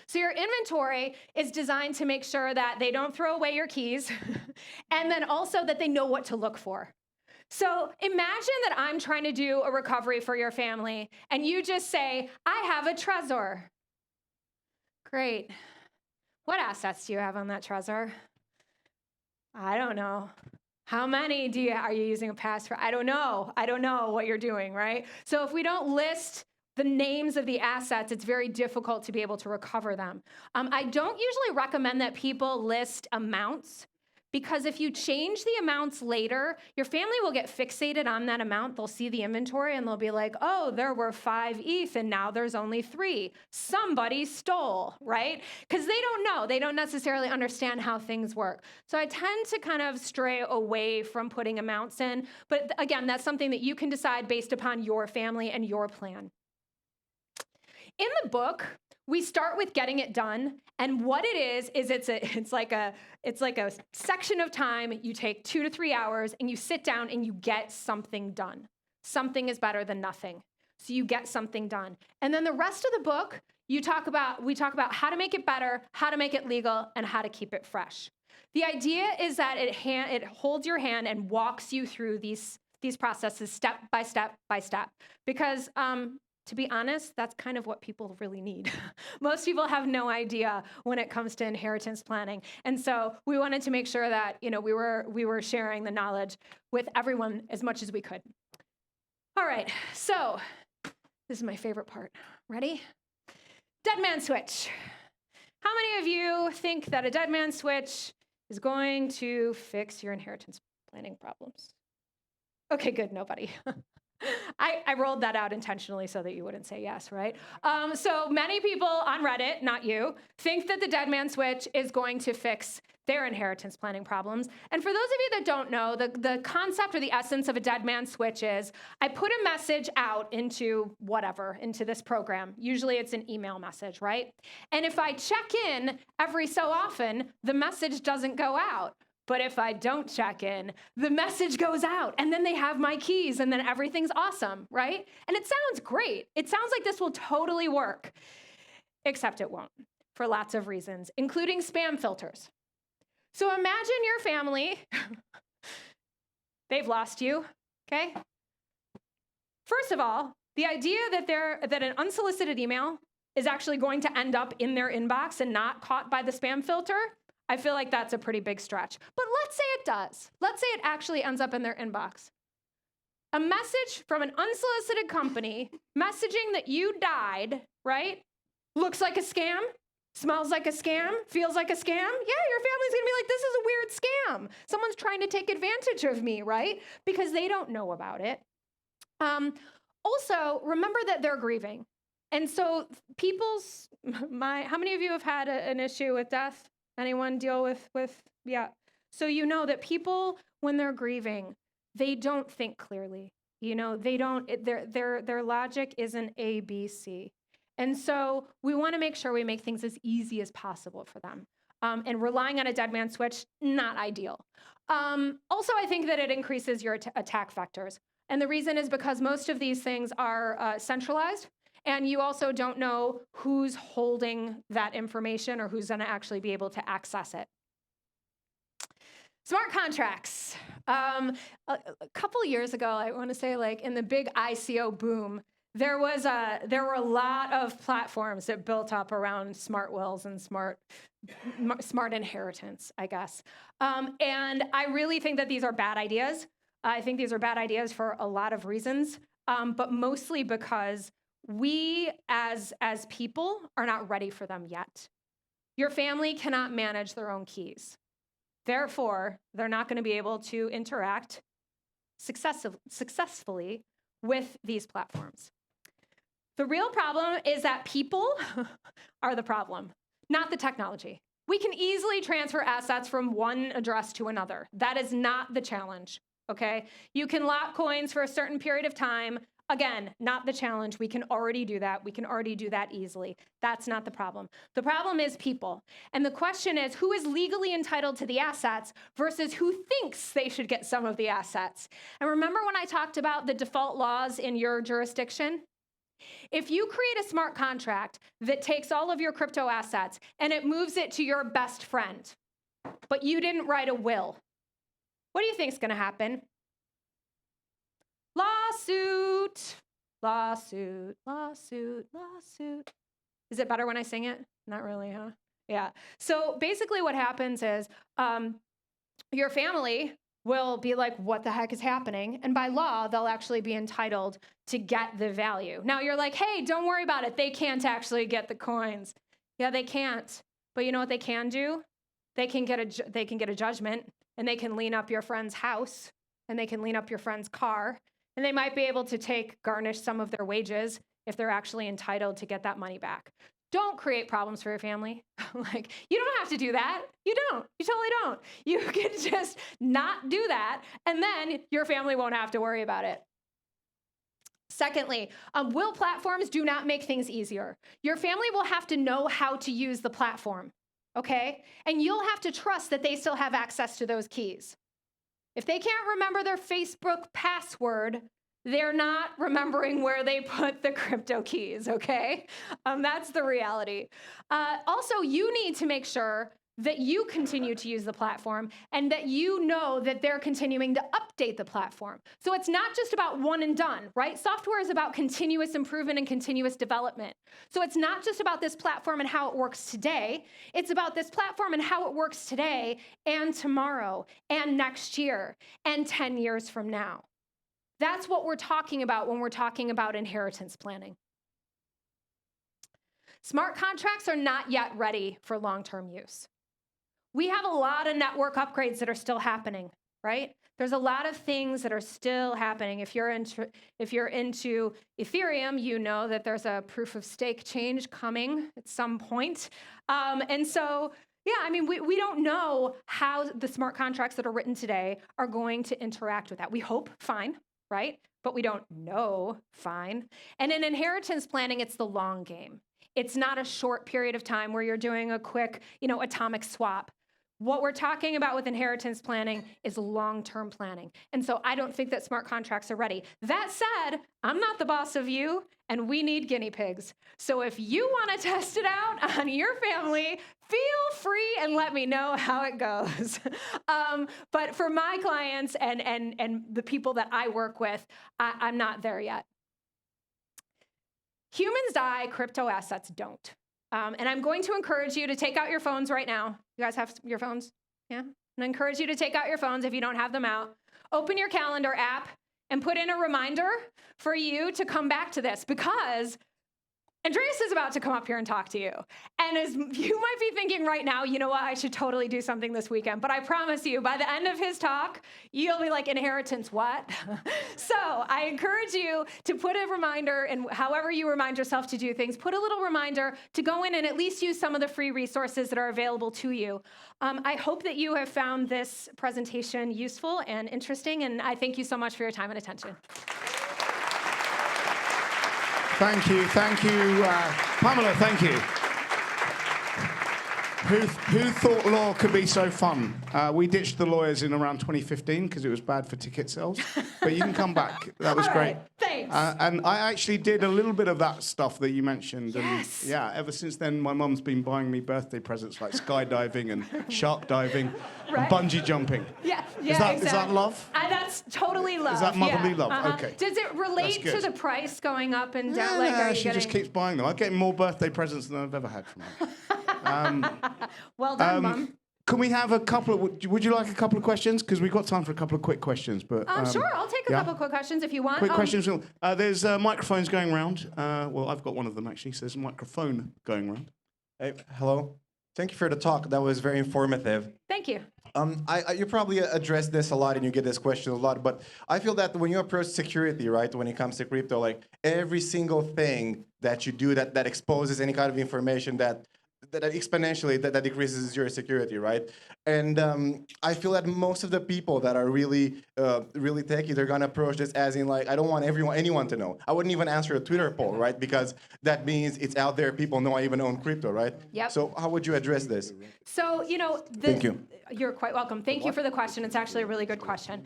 Speaker 4: So your inventory is designed to make sure that they don't throw away your keys and then also that they know what to look for. So imagine that I'm trying to do a recovery for your family and you just say, I have a Trezor. Great. What assets do you have on that Trezor? I don't know. How many are you using a password? I don't know. I don't know what you're doing, right? So if we don't list the names of the assets, it's very difficult to be able to recover them. I don't usually recommend that people list amounts because if you change the amounts later, your family will get fixated on that amount. They'll see the inventory and they'll be like, oh, there were 5 ETH and now there's only 3. Somebody stole, right? Because they don't know. They don't necessarily understand how things work. So I tend to kind of stray away from putting amounts in. But again, that's something that you can decide based upon your family and your plan. In the book, we start with getting it done, and what it is it's like a section of time. You take 2 to 3 hours, and you sit down and you get something done. Something is better than nothing, so you get something done. And then the rest of the book, we talk about how to make it better, how to make it legal, and how to keep it fresh. The idea is that it holds your hand and walks you through these processes step by step by step, because to be honest, that's kind of what people really need. Most people have no idea when it comes to inheritance planning. And so we wanted to make sure that, we were sharing the knowledge with everyone as much as we could. All right, so this is my favorite part. Ready? Dead man switch. How many of you think that a dead man switch is going to fix your inheritance planning problems? Okay, good, nobody. I rolled that out intentionally so that you wouldn't say yes, right? So many people on Reddit, not you, think that the dead man switch is going to fix their inheritance planning problems. And for those of you that don't know, the concept or the essence of a dead man switch is I put a message out into this program. Usually it's an email message, right? And if I check in every so often, the message doesn't go out. But if I don't check in, the message goes out, and then they have my keys, and then everything's awesome, right? And it sounds great. It sounds like this will totally work, except it won't, for lots of reasons, including spam filters. So imagine your family, they've lost you, okay? First of all, the idea that an unsolicited email is actually going to end up in their inbox and not caught by the spam filter, I feel like that's a pretty big stretch. But let's say it does. Let's say it actually ends up in their inbox. A message from an unsolicited company messaging that you died, right? Looks like a scam, smells like a scam, feels like a scam. Yeah, your family's gonna be like, this is a weird scam. Someone's trying to take advantage of me, right? Because they don't know about it. Also, remember that they're grieving. And so how many of you have had an issue with death? Anyone deal with, yeah. So you know that people, when they're grieving, they don't think clearly. Their logic isn't A, B, C. And so we want to make sure we make things as easy as possible for them. And relying on a dead man switch, not ideal. Also, I think that it increases your attack vectors. And the reason is because most of these things are centralized. And you also don't know who's holding that information or who's going to actually be able to access it. Smart contracts. A couple of years ago, I want to say, like in the big ICO boom, there were a lot of platforms that built up around smart wills and smart inheritance, I guess. And I really think that these are bad ideas. I think these are bad ideas for a lot of reasons, but mostly because we as people are not ready for them yet. Your family cannot manage their own keys. Therefore, they're not going to be able to interact successfully with these platforms. The real problem is that people are the problem, not the technology. We can easily transfer assets from one address to another. That is not the challenge, okay? You can lock coins for a certain period of time. Again, not the challenge. We can already do that. We can already do that easily. That's not the problem. The problem is people. And the question is, who is legally entitled to the assets versus who thinks they should get some of the assets? And remember when I talked about the default laws in your jurisdiction? If you create a smart contract that takes all of your crypto assets and it moves it to your best friend, but you didn't write a will, what do you think is going to happen? Lawsuit, lawsuit, lawsuit, lawsuit. Is it better when I sing it? Not really, huh? Yeah. So basically what happens is your family will be like, what the heck is happening? And by law, they'll actually be entitled to get the value. Now you're like, hey, don't worry about it. They can't actually get the coins. Yeah, they can't. But you know what they can do? They can get a judgment. and they can lean up your friend's house, and they can lean up your friend's car, and they might be able to garnish some of their wages if they're actually entitled to get that money back. Don't create problems for your family. Like, you don't have to do that. You don't. You totally don't. You can just not do that, and then your family won't have to worry about it. Secondly, will platforms do not make things easier. Your family will have to know how to use the platform, okay? And you'll have to trust that they still have access to those keys. If they can't remember their Facebook password, they're not remembering where they put the crypto keys, okay? That's the reality. Also, you need to make sure that you continue to use the platform and that you know that they're continuing to update the platform. So it's not just about one and done, right? Software is about continuous improvement and continuous development. So it's not just about this platform and how it works today. It's about this platform and how it works today and tomorrow and next year and 10 years from now. That's what we're talking about when we're talking about inheritance planning. Smart contracts are not yet ready for long-term use. We have a lot of network upgrades that are still happening, right? There's a lot of things that are still happening. If you're into Ethereum, you know that there's a proof of stake change coming at some point. And so, yeah, I mean, we don't know how the smart contracts that are written today are going to interact with that. We hope fine, right? But we don't know fine. And in inheritance planning, it's the long game. It's not a short period of time where you're doing a quick, atomic swap. What we're talking about with inheritance planning is long-term planning. And so I don't think that smart contracts are ready. That said, I'm not the boss of you, and we need guinea pigs. So if you want to test it out on your family, feel free and let me know how it goes. But for my clients and the people that I work with, I'm not there yet. Humans die, crypto assets don't. And I'm going to encourage you to take out your phones right now. You guys have your phones? Yeah? I encourage you to take out your phones if you don't have them out. Open your calendar app and put in a reminder for you to come back to this, because Andreas is about to come up here and talk to you. And as you might be thinking right now, you know what, I should totally do something this weekend. But I promise you, by the end of his talk, you'll be like, inheritance, what? So I encourage you to put a reminder, and however you remind yourself to do things, put a little reminder to go in and at least use some of the free resources that are available to you. I hope that you have found this presentation useful and interesting, and I thank you so much for your time and attention.
Speaker 1: Thank you, Pamela, thank you. Who thought law could be so fun? We ditched the lawyers in around 2015 because it was bad for ticket sales, but you can come back. That was great.
Speaker 4: Thanks.
Speaker 1: And I actually did a little bit of that stuff that you mentioned.
Speaker 4: Yes.
Speaker 1: And yeah, ever since then, my mum's been buying me birthday presents like skydiving and shark diving and bungee jumping.
Speaker 4: Yeah,
Speaker 1: exactly. Is that love?
Speaker 4: That's totally love.
Speaker 1: Is that motherly love?
Speaker 4: Uh-huh.
Speaker 1: Okay.
Speaker 4: Does it relate to the price going up and down?
Speaker 1: Yeah, she just keeps buying them. I'm getting more birthday presents than I've ever had from her.
Speaker 4: Well done, Mum.
Speaker 1: Can we have a couple of... Would you like a couple of questions? Because we've got time for a couple of quick questions. But
Speaker 4: sure, I'll take a couple of quick questions if you want.
Speaker 1: Quick questions. There's microphones going around. Well, I've got one of them, actually. So there's a microphone going around.
Speaker 5: Hey, hello. Thank you for the talk. That was very informative.
Speaker 4: Thank you.
Speaker 5: You probably address this a lot and you get this question a lot, but I feel that when you approach security, right, when it comes to crypto, like every single thing that you do that exposes any kind of information that exponentially that decreases your security, right? And I feel that most of the people that are really techy, they're gonna approach this as in like, I don't want anyone to know. I wouldn't even answer a Twitter poll, right? Because that means it's out there. People know I even own crypto, right?
Speaker 4: Yep.
Speaker 5: So how would you address this?
Speaker 4: So,
Speaker 5: Thank you.
Speaker 4: You're quite welcome. Thank you for the question. It's actually a really good question.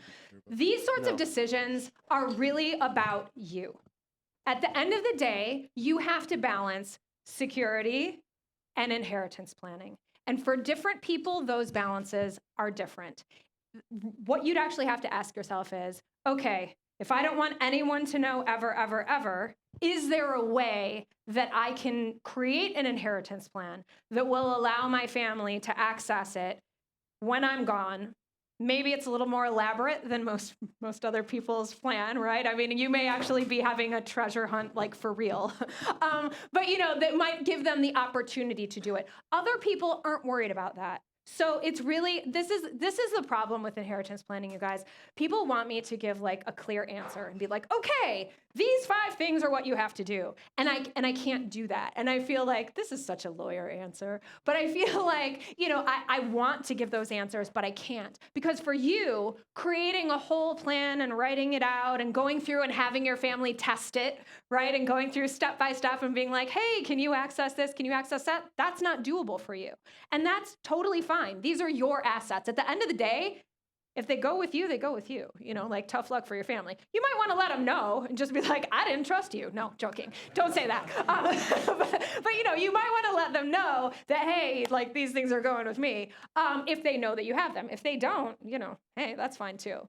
Speaker 4: These sorts of decisions are really about you. At the end of the day, you have to balance security and inheritance planning. And for different people, those balances are different. What you'd actually have to ask yourself is, okay, if I don't want anyone to know ever, ever, ever, is there a way that I can create an inheritance plan that will allow my family to access it when I'm gone? Maybe it's a little more elaborate than most other people's plan, right? I mean, you may actually be having a treasure hunt, like for real. But that might give them the opportunity to do it. Other people aren't worried about that. So it's really, this is the problem with inheritance planning, you guys. People want me to give like a clear answer and be like, okay, these 5 things are what you have to do. And I can't do that. And I feel like this is such a lawyer answer, but I feel like, you know, I want to give those answers, but I can't. Because for you, creating a whole plan and writing it out and going through and having your family test it, right? And going through step by step and being like, hey, can you access this? Can you access that? That's not doable for you. And that's totally fine. These are your assets. At the end of the day, if they go with you, they go with you. You know, like tough luck for your family. You might want to let them know and just be like, I didn't trust you. No, joking. Don't say that. But you know, you might want to let them know that, hey, like these things are going with me. If they know that you have them. If they don't, you know, hey, that's fine too.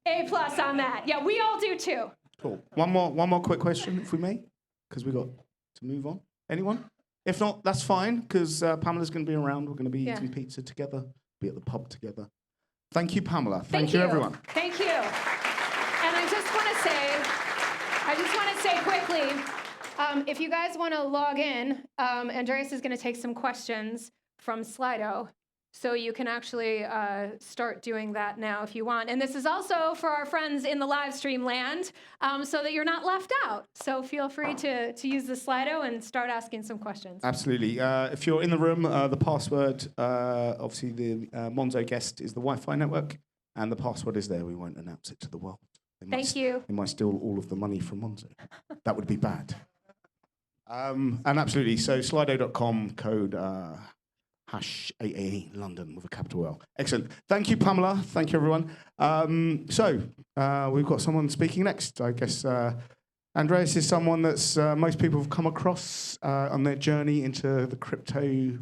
Speaker 4: A+ on that. Yeah, we all do too.
Speaker 1: Cool. One more quick question, if we may, because we got to move on. Anyone? If not, that's fine, because Pamela's going to be around. We're going to be eating pizza together, be at the pub together. Thank you, Pamela. Thank you, everyone.
Speaker 4: Thank you. And I just want to say quickly, if you guys want to log in, Andreas is going to take some questions from Slido. So you can actually start doing that now if you want. And this is also for our friends in the live stream land, so that you're not left out. So feel free to use the Slido and start asking some questions.
Speaker 1: Absolutely. If you're in the room, the password, obviously the Monzo guest is the Wi-Fi network, and the password is there. We won't announce it to the world.
Speaker 4: Thank you.
Speaker 1: They might steal all of the money from Monzo. That would be bad. And absolutely, so slido.com, code... #AAE London with a capital L. Excellent. Thank you, Pamela. Thank you, everyone. We've got someone speaking next. I guess Andreas is someone that's most people have come across on their journey into the crypto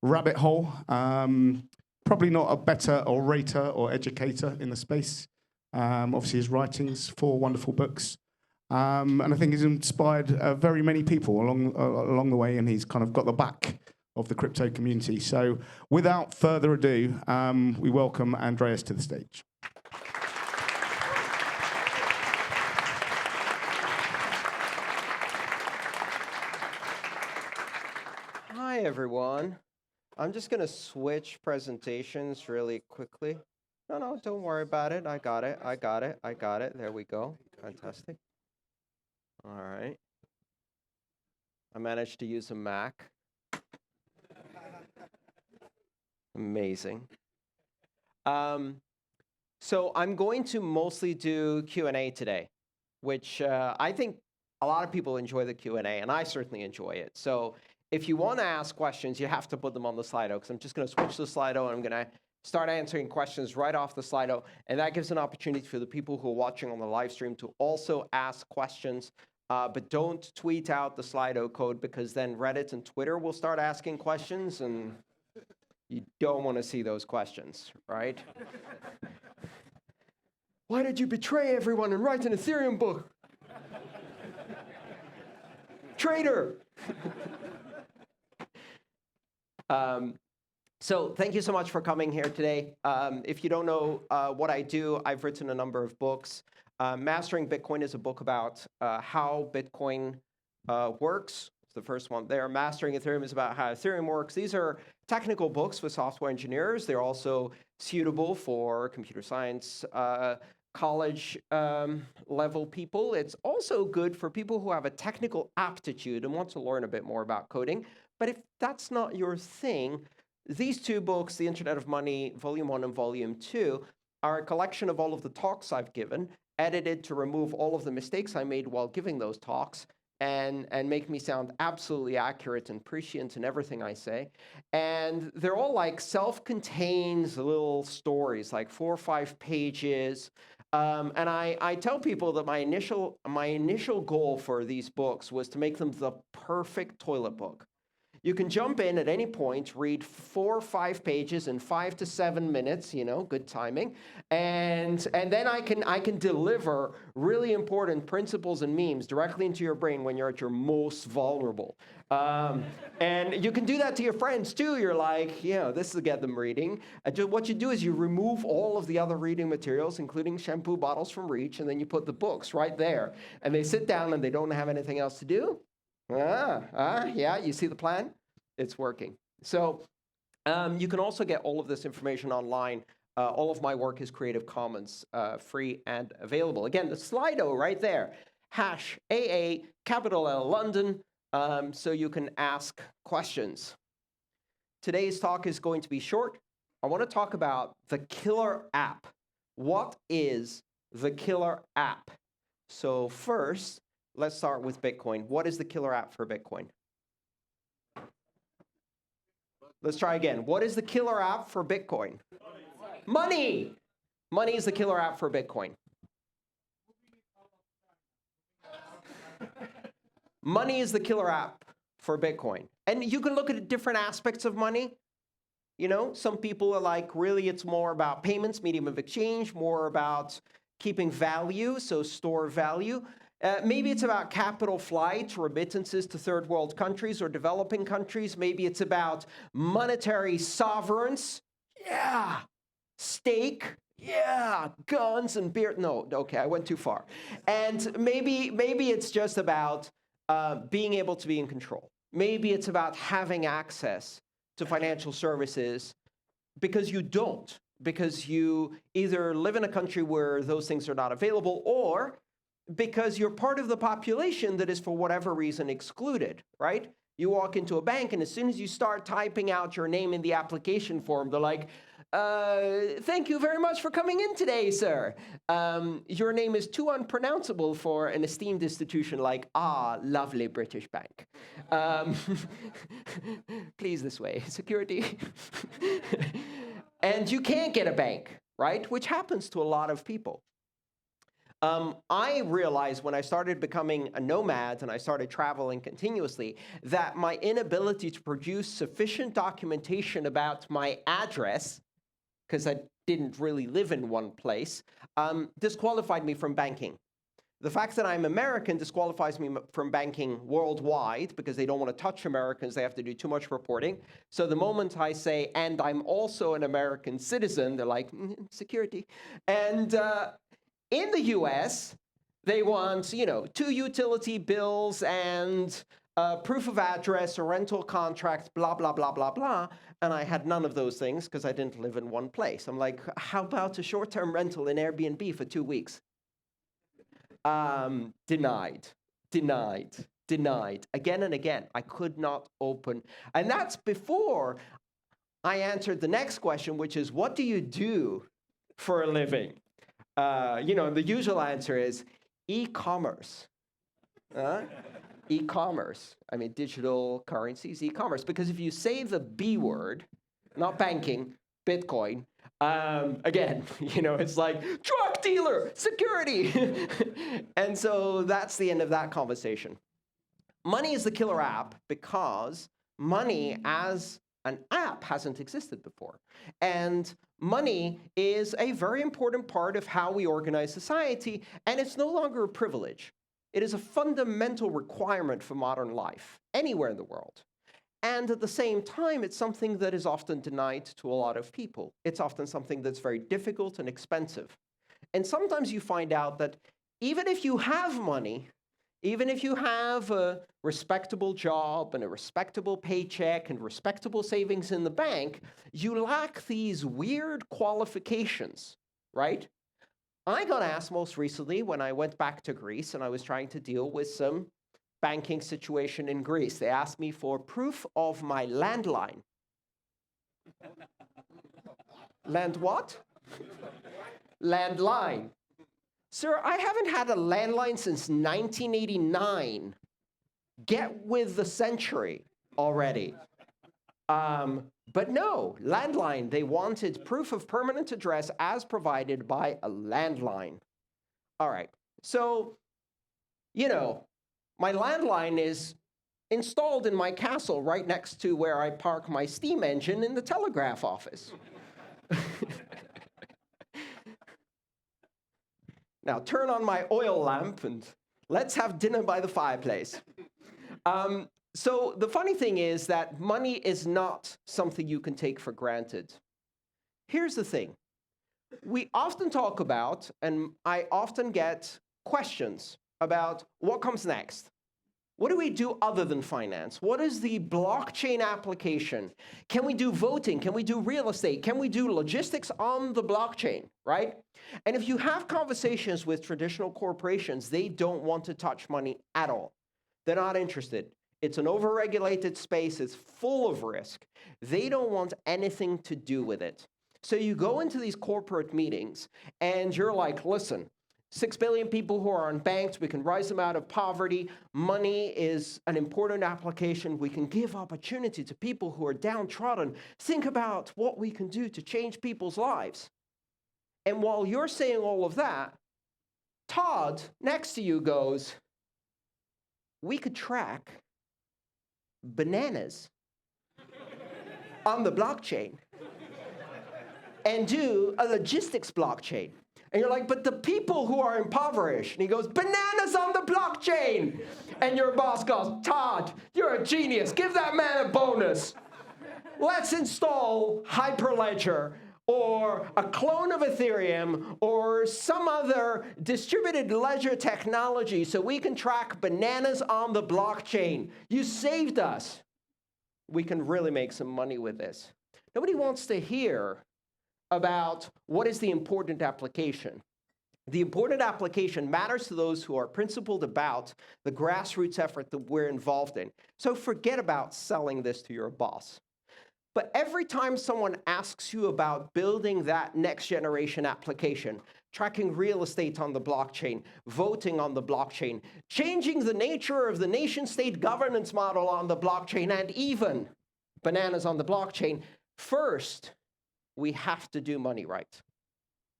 Speaker 1: rabbit hole. Probably not a better orator or educator in the space. Obviously, his writings, 4 wonderful books. And I think he's inspired very many people along the way, and he's kind of got the back of the crypto community. So without further ado, we welcome Andreas to the stage.
Speaker 3: Hi, everyone. I'm just going to switch presentations really quickly. No, don't worry about it. I got it. There we go. Fantastic. All right. I managed to use a Mac. Amazing. So I'm going to mostly do Q&A today, which I think a lot of people enjoy the Q&A, and I certainly enjoy it. So if you want to ask questions, you have to put them on the Slido, because I'm just going to switch to the Slido, and I'm going to start answering questions right off the Slido, and that gives an opportunity for the people who are watching on the live stream to also ask questions. But don't tweet out the Slido code, because then Reddit and Twitter will start asking questions, and you don't want to see those questions, right? Why did you betray everyone and write an Ethereum book? Traitor! So thank you so much for coming here today. If you don't know what I do, I've written a number of books. Mastering Bitcoin is a book about how Bitcoin works. The first one there. Mastering Ethereum is about how Ethereum works. These are technical books with software engineers. They're also suitable for computer science college level people. It's also good for people who have a technical aptitude and want to learn a bit more about coding. But if that's not your thing, these 2 books, The Internet of Money, Volume 1 and Volume 2, are a collection of all of the talks I've given, edited to remove all of the mistakes I made while giving those talks, and make me sound absolutely accurate and prescient in everything I say. And they're all like self-contained little stories, like 4 or 5 pages. And I tell people that my initial goal for these books was to make them the perfect toilet book. You can jump in at any point, read 4 or 5 pages in 5 to 7 minutes, you know, good timing, and then I can deliver really important principles and memes directly into your brain when you're at your most vulnerable. And you can do that to your friends too. You're like, you know, this will get them reading. What you do is you remove all of the other reading materials, including shampoo bottles from Reach, and then you put the books right there. And they sit down and they don't have anything else to do. Yeah, you see the plan? It's working. So you can also get all of this information online. All of my work is Creative Commons, free and available. Again, the Slido right there, #AA, capital L London, so you can ask questions. Today's talk is going to be short. I want to talk about the killer app. What is the killer app? So first, let's start with Bitcoin. What is the killer app for Bitcoin? Let's try again. What is the killer app for Bitcoin? Money. Money is the killer app for Bitcoin. Money is the killer app for Bitcoin. And you can look at different aspects of money. You know, some people are like, really, it's more about payments, medium of exchange, more about keeping value, so store value. Maybe it's about capital flight, remittances to third world countries or developing countries. Maybe it's about monetary sovereigns. Yeah. Steak. Yeah. Guns and beer. No, okay, I went too far. And maybe it's just about being able to be in control. Maybe it's about having access to financial services because you don't, because you either live in a country where those things are not available, or because you're part of the population that is, for whatever reason, excluded, right? You walk into a bank, and as soon as you start typing out your name in the application form, they're like, thank you very much for coming in today, sir. Your name is too unpronounceable for an esteemed institution like, lovely British bank. Please, this way, security. And you can't get a bank, right? Which happens to a lot of people. I realized when I started becoming a nomad and I started traveling continuously that my inability to produce sufficient documentation about my address, because I didn't really live in one place, disqualified me from banking. The fact that I'm American disqualifies me from banking worldwide because they don't want to touch Americans. They have to do too much reporting. So the moment I say, and I'm also an American citizen, they're like, security. And in the US, they want, 2 utility bills and proof of address, a rental contract, blah, blah, blah, blah, blah. And I had none of those things because I didn't live in one place. I'm like, how about a short-term rental in Airbnb for 2 weeks? Denied, again and again. I could not open. And that's before I answered the next question, which is, what do you do for a living? The usual answer is e-commerce. E-commerce. I mean, digital currencies, e-commerce. Because if you say the B word, not banking, Bitcoin, again, it's like drug dealer, security. And so that's the end of that conversation. Money is the killer app because money as an app hasn't existed before. And money is a very important part of how we organize society, and it's no longer a privilege. It is a fundamental requirement for modern life, anywhere in the world. And at the same time, it's something that is often denied to a lot of people. It's often something that's very difficult and expensive. And sometimes you find out that even if you have money, even if you have a respectable job and a respectable paycheck and respectable savings in the bank, you lack these weird qualifications, right? I got asked most recently when I went back to Greece and I was trying to deal with some banking situation in Greece. They asked me for proof of my landline. Land what? Landline. Sir, I haven't had a landline since 1989. Get with the century already. But no, landline. They wanted proof of permanent address as provided by a landline. All right. So, my landline is installed in my castle right next to where I park my steam engine in the telegraph office. Now, turn on my oil lamp and let's have dinner by the fireplace. So the funny thing is that money is not something you can take for granted. Here's the thing. We often talk about, and I often get questions about what comes next. What do we do other than finance? What is the blockchain application? Can we do voting? Can we do real estate? Can we do logistics on the blockchain, right? And if you have conversations with traditional corporations, they don't want to touch money at all. They're not interested. It's an overregulated space. It's full of risk. They don't want anything to do with it. So you go into these corporate meetings, and you're like, listen, 6 billion people who are unbanked, we can rise them out of poverty. Money is an important application. We can give opportunity to people who are downtrodden. Think about what we can do to change people's lives. And while you're saying all of that, Todd next to you goes, we could track bananas on the blockchain and do a logistics blockchain. And you're like, but the people who are impoverished. And he goes, bananas on the blockchain. And your boss goes, Todd, you're a genius. Give that man a bonus. Let's install Hyperledger or a clone of Ethereum or some other distributed ledger technology so we can track bananas on the blockchain. You saved us. We can really make some money with this. Nobody wants to hear about what is the important application. The important application matters to those who are principled about the grassroots effort that we're involved in. So forget about selling this to your boss. But every time someone asks you about building that next generation application, tracking real estate on the blockchain, voting on the blockchain, changing the nature of the nation-state governance model on the blockchain, and even bananas on the blockchain, first, we have to do money right.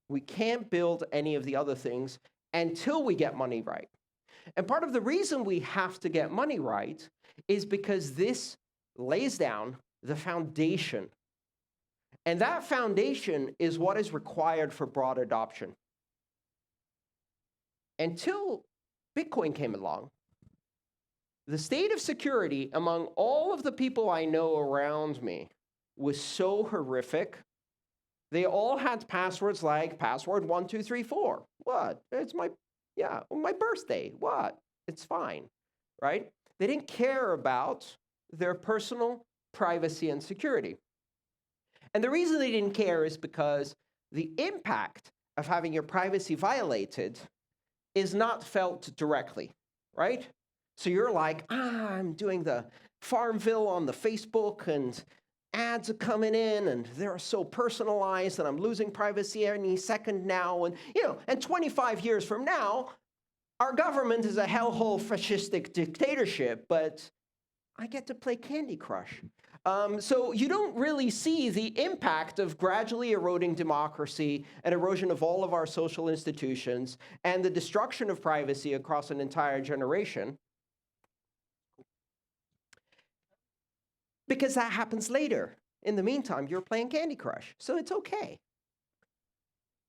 Speaker 3: We can't build any of the other things until we get money right. And part of the reason we have to get money right is because this lays down the foundation. And that foundation is what is required for broad adoption. Until Bitcoin came along, the state of security among all of the people I know around me was so horrific. They all had passwords like password 1234. What? It's my birthday. What? It's fine, right? They didn't care about their personal privacy and security. And the reason they didn't care is because the impact of having your privacy violated is not felt directly, right? So you're like, I'm doing the Farmville on the Facebook, and ads are coming in, and they're so personalized, and I'm losing privacy any second now. And, and 25 years from now, our government is a hellhole fascistic dictatorship, but I get to play Candy Crush. So you don't really see the impact of gradually eroding democracy and erosion of all of our social institutions and the destruction of privacy across an entire generation, because that happens later. In the meantime, you're playing Candy Crush, so it's okay.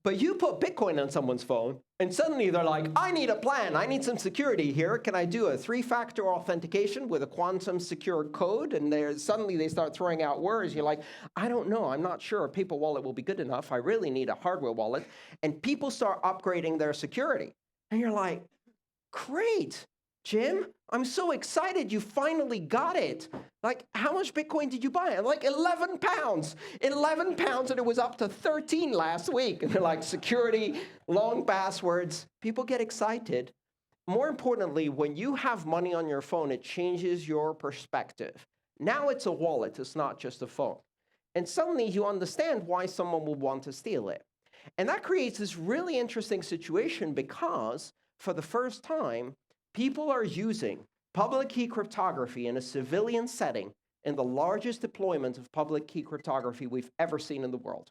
Speaker 3: But you put Bitcoin on someone's phone, and suddenly they're like, I need a plan. I need some security here. Can I do a 3-factor authentication with a quantum secure code? And suddenly they start throwing out words. You're like, I don't know. I'm not sure a paper wallet will be good enough. I really need a hardware wallet. And people start upgrading their security. And you're like, great, Jim. I'm so excited you finally got it. Like, how much Bitcoin did you buy? Like 11 pounds. 11 pounds, and it was up to 13 last week. And they're like, security, long passwords. People get excited. More importantly, when you have money on your phone, it changes your perspective. Now it's a wallet. It's not just a phone. And suddenly you understand why someone would want to steal it. And that creates this really interesting situation because, for the first time, people are using public key cryptography in a civilian setting in the largest deployment of public key cryptography we've ever seen in the world.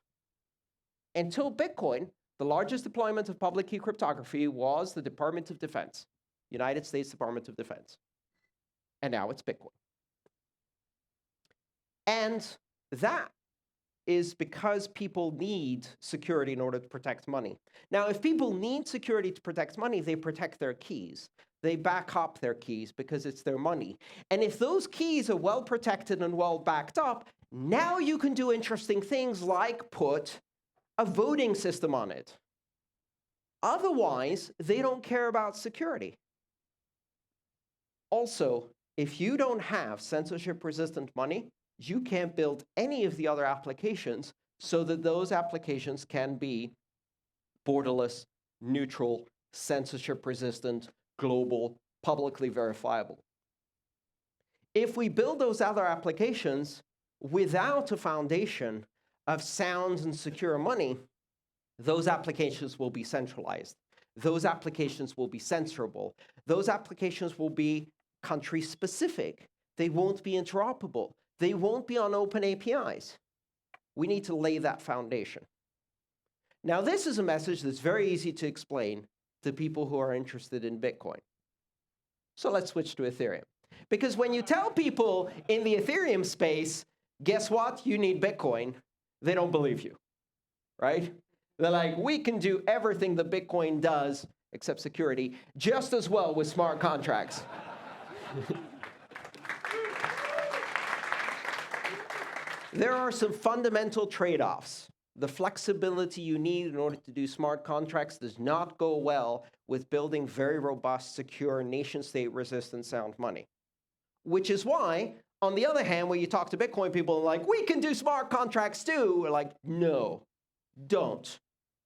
Speaker 3: Until Bitcoin, the largest deployment of public key cryptography was the Department of Defense, United States Department of Defense. And now it's Bitcoin. And that is because people need security in order to protect money. Now, if people need security to protect money, they protect their keys. They back up their keys because it's their money. And if those keys are well protected and well backed up, now you can do interesting things like put a voting system on it. Otherwise, they don't care about security. Also, if you don't have censorship-resistant money, you can't build any of the other applications so that those applications can be borderless, neutral, censorship-resistant, global, publicly verifiable. If we build those other applications without a foundation of sound and secure money, those applications will be centralized. Those applications will be censorable. Those applications will be country-specific. They won't be interoperable. They won't be on open APIs. We need to lay that foundation. Now, this is a message that's very easy to explain to people who are interested in Bitcoin. So let's switch to Ethereum. Because when you tell people in the Ethereum space, guess what? You need Bitcoin, they don't believe you, right? They're like, we can do everything that Bitcoin does, except security, just as well with smart contracts. There are some fundamental trade-offs. The flexibility you need in order to do smart contracts does not go well with building very robust, secure, nation-state resistant sound money. Which is why, on the other hand, when you talk to Bitcoin people, like, we can do smart contracts too, we're like, no, don't.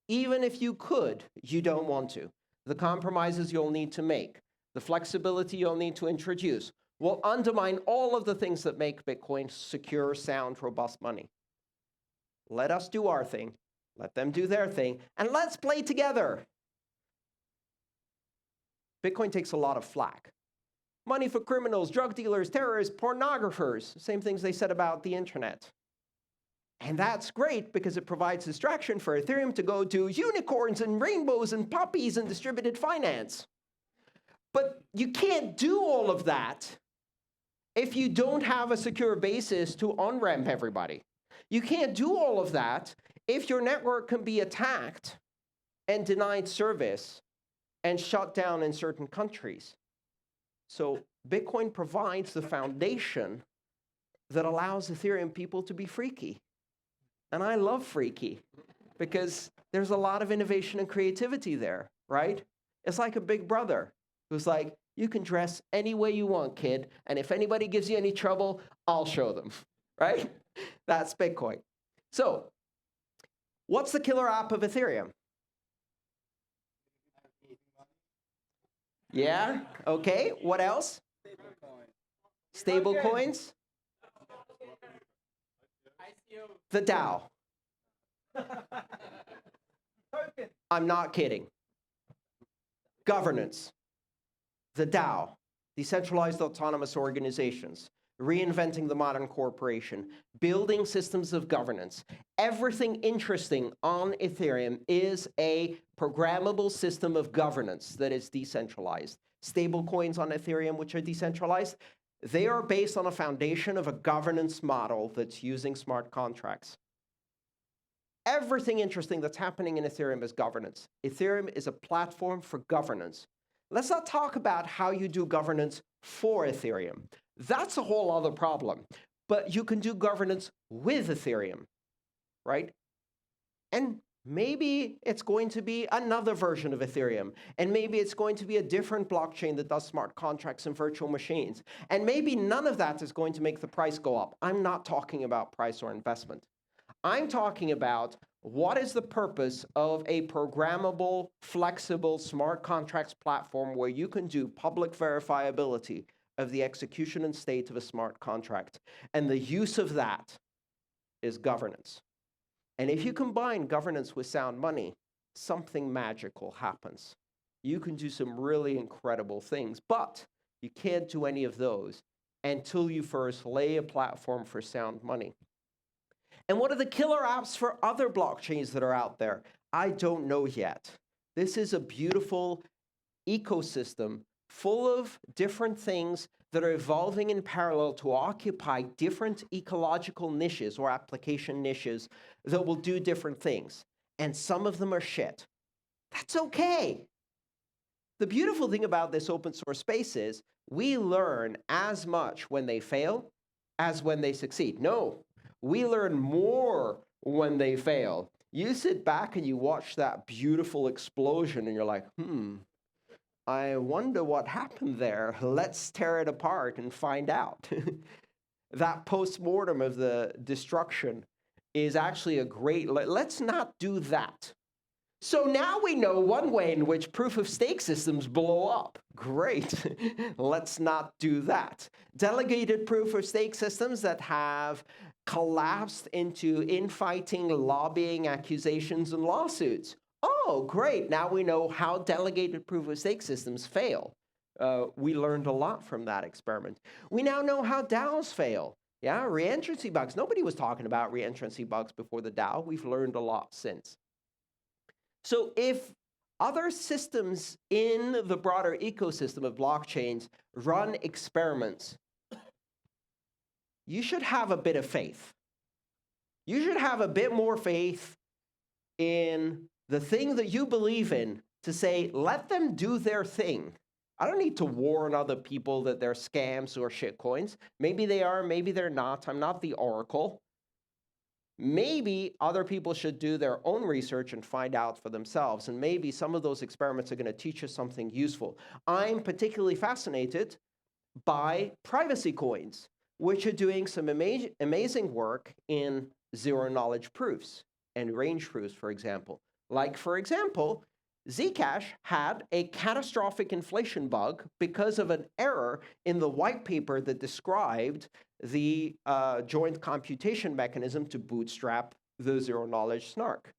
Speaker 3: Even if you could, you don't want to. The compromises you'll need to make, the flexibility you'll need to introduce, will undermine all of the things that make Bitcoin secure, sound, robust money. Let us do our thing, let them do their thing, and let's play together. Bitcoin takes a lot of flack. Money for criminals, drug dealers, terrorists, pornographers, same things they said about the internet. And that's great because it provides distraction for Ethereum to go to unicorns and rainbows and puppies and distributed finance. But you can't do all of that if you don't have a secure basis to on-ramp everybody. You can't do all of that if your network can be attacked and denied service and shut down in certain countries. So Bitcoin provides the foundation that allows Ethereum people to be freaky. And I love freaky because there's a lot of innovation and creativity there, right? It's like a big brother who's like, you can dress any way you want, kid, and if anybody gives you any trouble, I'll show them, right? That's Bitcoin. So what's the killer app of Ethereum? Yeah, okay, what else? Stable coins? The DAO. I'm not kidding. Governance. The DAO. Decentralized autonomous organizations. Reinventing the modern corporation. Building systems of governance. Everything interesting on Ethereum is a programmable system of governance that is decentralized. Stable coins on Ethereum, which are decentralized, they are based on a foundation of a governance model that's using smart contracts. Everything interesting that's happening in Ethereum is governance. Ethereum is a platform for governance. Let's not talk about how you do governance for Ethereum. That's a whole other problem. But you can do governance with Ethereum, right? And maybe it's going to be another version of Ethereum. And maybe it's going to be a different blockchain that does smart contracts and virtual machines. And maybe none of that is going to make the price go up. I'm not talking about price or investment. I'm talking about what is the purpose of a programmable, flexible, smart contracts platform where you can do public verifiability of the execution and state of a smart contract. And the use of that is governance. And if you combine governance with sound money, something magical happens. You can do some really incredible things, but you can't do any of those until you first lay a platform for sound money. And what are the killer apps for other blockchains that are out there? I don't know yet. This is a beautiful ecosystem full of different things that are evolving in parallel to occupy different ecological niches or application niches that will do different things. And some of them are shit. That's okay. The beautiful thing about this open source space is we learn as much when they fail as when they succeed. No, we learn more when they fail. You sit back and you watch that beautiful explosion and you're like, I wonder what happened there. Let's tear it apart and find out. That post-mortem of the destruction is actually a great, let's not do that. So now we know one way in which proof-of-stake systems blow up. Great. Let's not do that. Delegated proof-of-stake systems that have collapsed into infighting, lobbying, accusations, and lawsuits. Oh, great. Now we know how delegated proof-of-stake systems fail. We learned a lot from that experiment. We now know how DAOs fail. Yeah, reentrancy bugs. Nobody was talking about reentrancy bugs before the DAO. We've learned a lot since. So if other systems in the broader ecosystem of blockchains run experiments, you should have a bit of faith. You should have a bit more faith in the thing that you believe in to say, let them do their thing. I don't need to warn other people that they're scams or shitcoins. Maybe they are, maybe they're not. I'm not the oracle. Maybe other people should do their own research and find out for themselves. And maybe some of those experiments are going to teach us something useful. I'm particularly fascinated by privacy coins, which are doing some amazing work in zero-knowledge proofs and range proofs, for example. Like, for example, Zcash had a catastrophic inflation bug because of an error in the white paper that described the joint computation mechanism to bootstrap the zero-knowledge snark.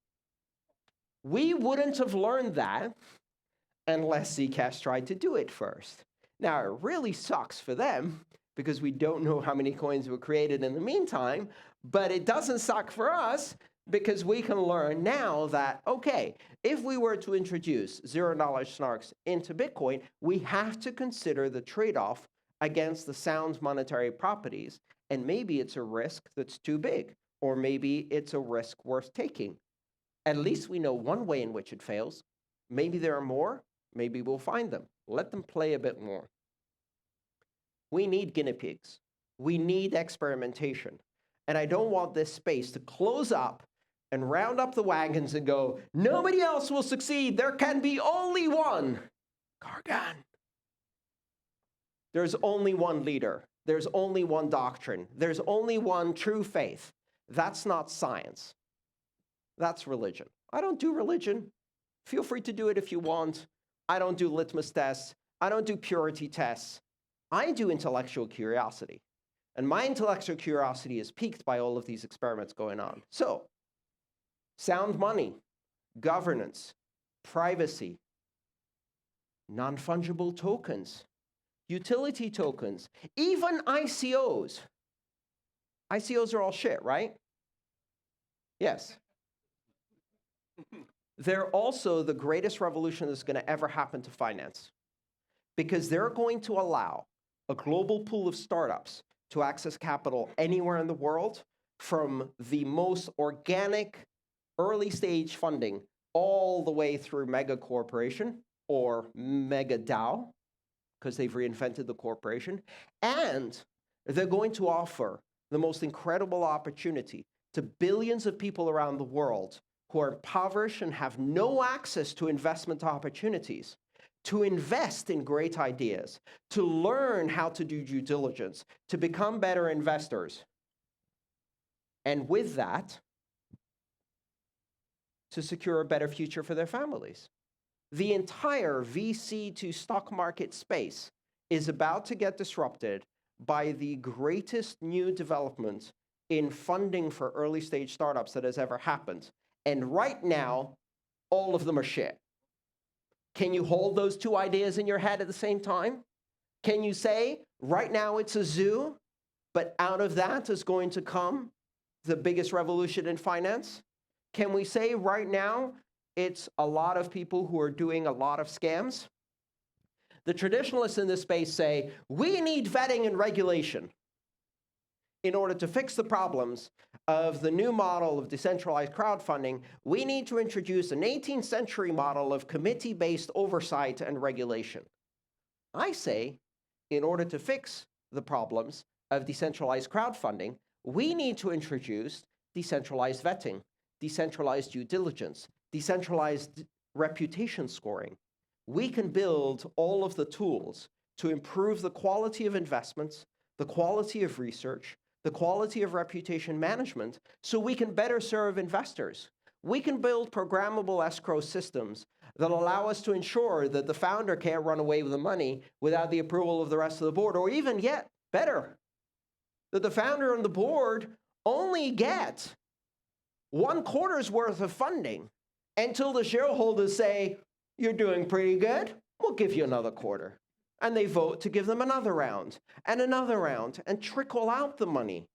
Speaker 3: We wouldn't have learned that unless Zcash tried to do it first. Now, it really sucks for them because we don't know how many coins were created in the meantime, but it doesn't suck for us because we can learn now that, okay, if we were to introduce zero-knowledge snarks into Bitcoin, we have to consider the trade-off against the sound monetary properties, and maybe it's a risk that's too big, or maybe it's a risk worth taking. At least we know one way in which it fails. Maybe there are more. Maybe we'll find them. Let them play a bit more. We need guinea pigs. We need experimentation. And I don't want this space to close up and round up the wagons and go, nobody else will succeed. There can be only one. Gargan. There's only one leader. There's only one doctrine. There's only one true faith. That's not science. That's religion. I don't do religion. Feel free to do it if you want. I don't do litmus tests. I don't do purity tests. I do intellectual curiosity. And my intellectual curiosity is piqued by all of these experiments going on. So, sound money, governance, privacy, non-fungible tokens, utility tokens, even ICOs. ICOs are all shit, right? Yes. They're also the greatest revolution that's going to ever happen to finance, because they're going to allow a global pool of startups to access capital anywhere in the world, from the most organic early stage funding all the way through mega corporation or mega DAO, because they've reinvented the corporation. And they're going to offer the most incredible opportunity to billions of people around the world who are impoverished and have no access to investment opportunities, to invest in great ideas, to learn how to do due diligence, to become better investors. And with that, to secure a better future for their families. The entire VC to stock market space is about to get disrupted by the greatest new development in funding for early stage startups that has ever happened. And right now, all of them are shit. Can you hold those two ideas in your head at the same time? Can you say, right now it's a zoo, but out of that is going to come the biggest revolution in finance? Can we say right now it's a lot of people who are doing a lot of scams? The traditionalists in this space say, we need vetting and regulation in order to fix the problems of the new model of decentralized crowdfunding. We need to introduce an 18th century model of committee-based oversight and regulation. I say, in order to fix the problems of decentralized crowdfunding, we need to introduce decentralized vetting, decentralized due diligence, decentralized reputation scoring. we can build all of the tools to improve the quality of investments, the quality of research, the quality of reputation management, so we can better serve investors. We can build programmable escrow systems that allow us to ensure that the founder can't run away with the money without the approval of the rest of the board, or even yet better, that the founder and the board only get 1/4's worth of funding until the shareholders say, you're doing pretty good, we'll give you another quarter. And they vote to give them another round, and trickle out the money.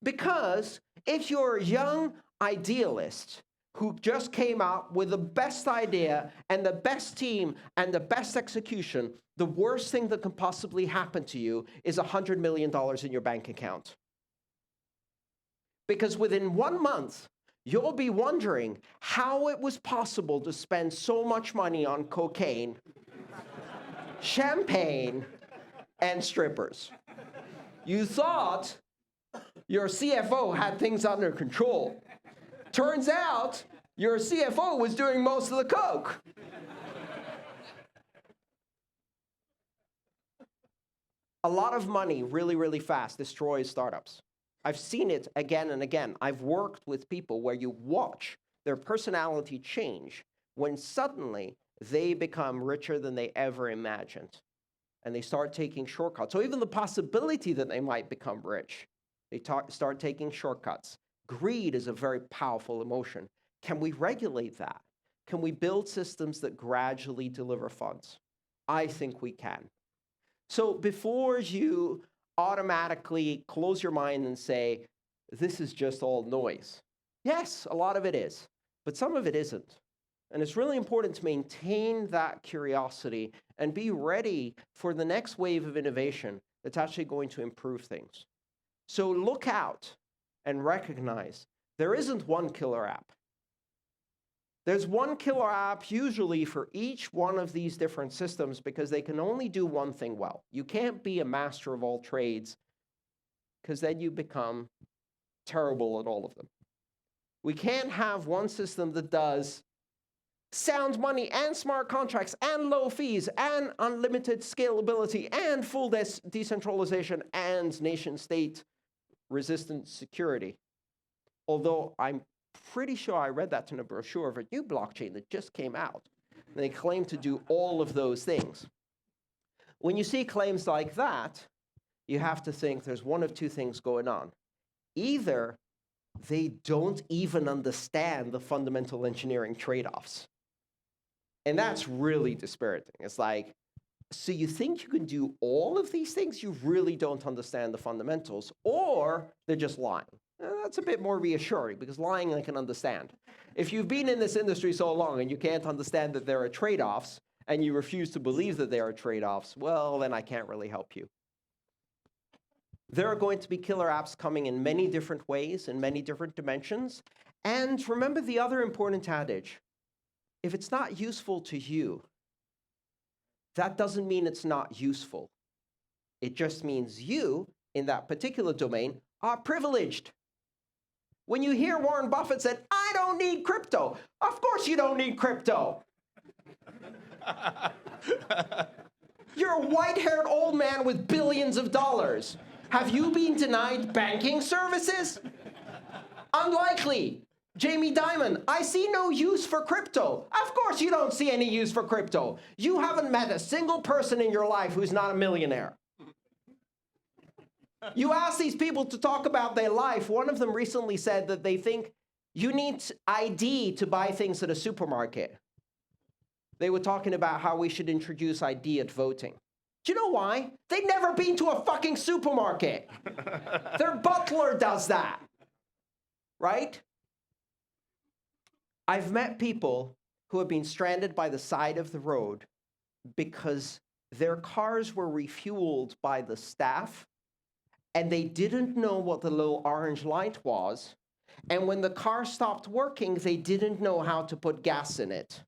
Speaker 3: Because if you're a young idealist who just came up with the best idea and the best team and the best execution, the worst thing that can possibly happen to you is $100 million in your bank account. Because within 1 month, you'll be wondering how it was possible to spend so much money on cocaine, champagne, and strippers. You thought your CFO had things under control. Turns out your CFO was doing most of the coke. A lot of money really, really fast destroys startups. I've seen it again and again. I've worked with people where you watch their personality change when suddenly they become richer than they ever imagined. And they start taking shortcuts. So even the possibility that they might become rich, they start taking shortcuts. Greed is a very powerful emotion. Can we regulate that? Can we build systems that gradually deliver funds? I think we can. So before you automatically close your mind and say, this is just all noise. Yes, a lot of it is, but some of it isn't. And it's really important to maintain that curiosity and be ready for the next wave of innovation that's actually going to improve things. So look out and recognize there isn't one killer app. There's one killer app usually for each one of these different systems because they can only do one thing well. You can't be a master of all trades because then you become terrible at all of them. We can't have one system that does sound money and smart contracts and low fees and unlimited scalability and full decentralization and nation-state resistant security. Although I'm pretty sure I read that in a brochure of a new blockchain that just came out. They claim to do all of those things. When you see claims like that, you have to think there's one of two things going on. Either they don't even understand the fundamental engineering trade-offs. And that's really dispiriting. It's like, so you think you can do all of these things? You really don't understand the fundamentals, or they're just lying. That's a bit more reassuring, because lying I can understand. If you've been in this industry so long and you can't understand that there are trade-offs, and you refuse to believe that there are trade-offs, well, then I can't really help you. There are going to be killer apps coming in many different ways, in many different dimensions. And remember the other important adage. If it's not useful to you, that doesn't mean it's not useful. It just means you, in that particular domain, are privileged. When you hear Warren Buffett said, I don't need crypto, of course you don't need crypto. You're a white-haired old man with billions of dollars. Have you been denied banking services? Unlikely. Jamie Dimon, I see no use for crypto. Of course you don't see any use for crypto. You haven't met a single person in your life who's not a millionaire. You ask these people to talk about their life. One of them recently said that they think you need ID to buy things at a supermarket. They were talking about how we should introduce ID at voting. Do you know why? They've never been to a fucking supermarket. Their butler does that, right? I've met people who have been stranded by the side of the road because their cars were refueled by the staff and they didn't know what the little orange light was. And when the car stopped working, they didn't know how to put gas in it.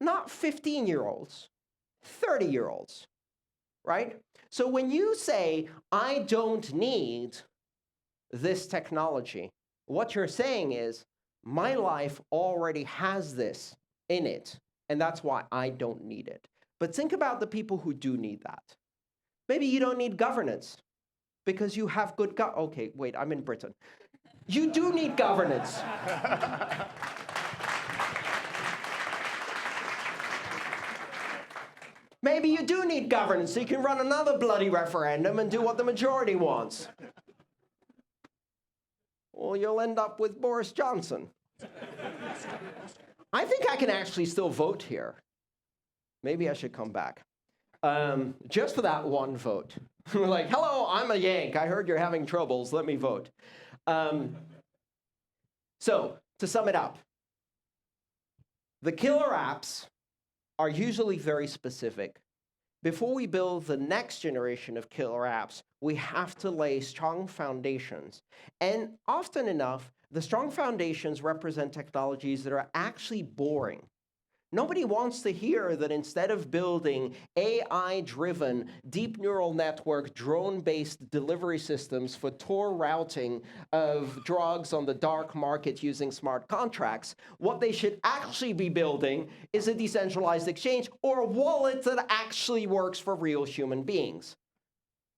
Speaker 3: Not 15-year-olds, 30-year-olds, right? So when you say, I don't need this technology, what you're saying is, my life already has this in it. And that's why I don't need it. But think about the people who do need that. Maybe you don't need governance because you have good okay, wait, I'm in Britain. You do need governance. Maybe you do need governance so you can run another bloody referendum and do what the majority wants. Or you'll end up with Boris Johnson. I think I can actually still vote here. Maybe I should come back. Just for that one vote. Like, hello, I'm a Yank. I heard you're having troubles. Let me vote. So, to sum it up, the killer apps are usually very specific. Before we build the next generation of killer apps, we have to lay strong foundations. And often enough, the strong foundations represent technologies that are actually boring. Nobody wants to hear that instead of building AI-driven, deep neural network, drone-based delivery systems for Tor routing of drugs on the dark market using smart contracts, what they should actually be building is a decentralized exchange or a wallet that actually works for real human beings,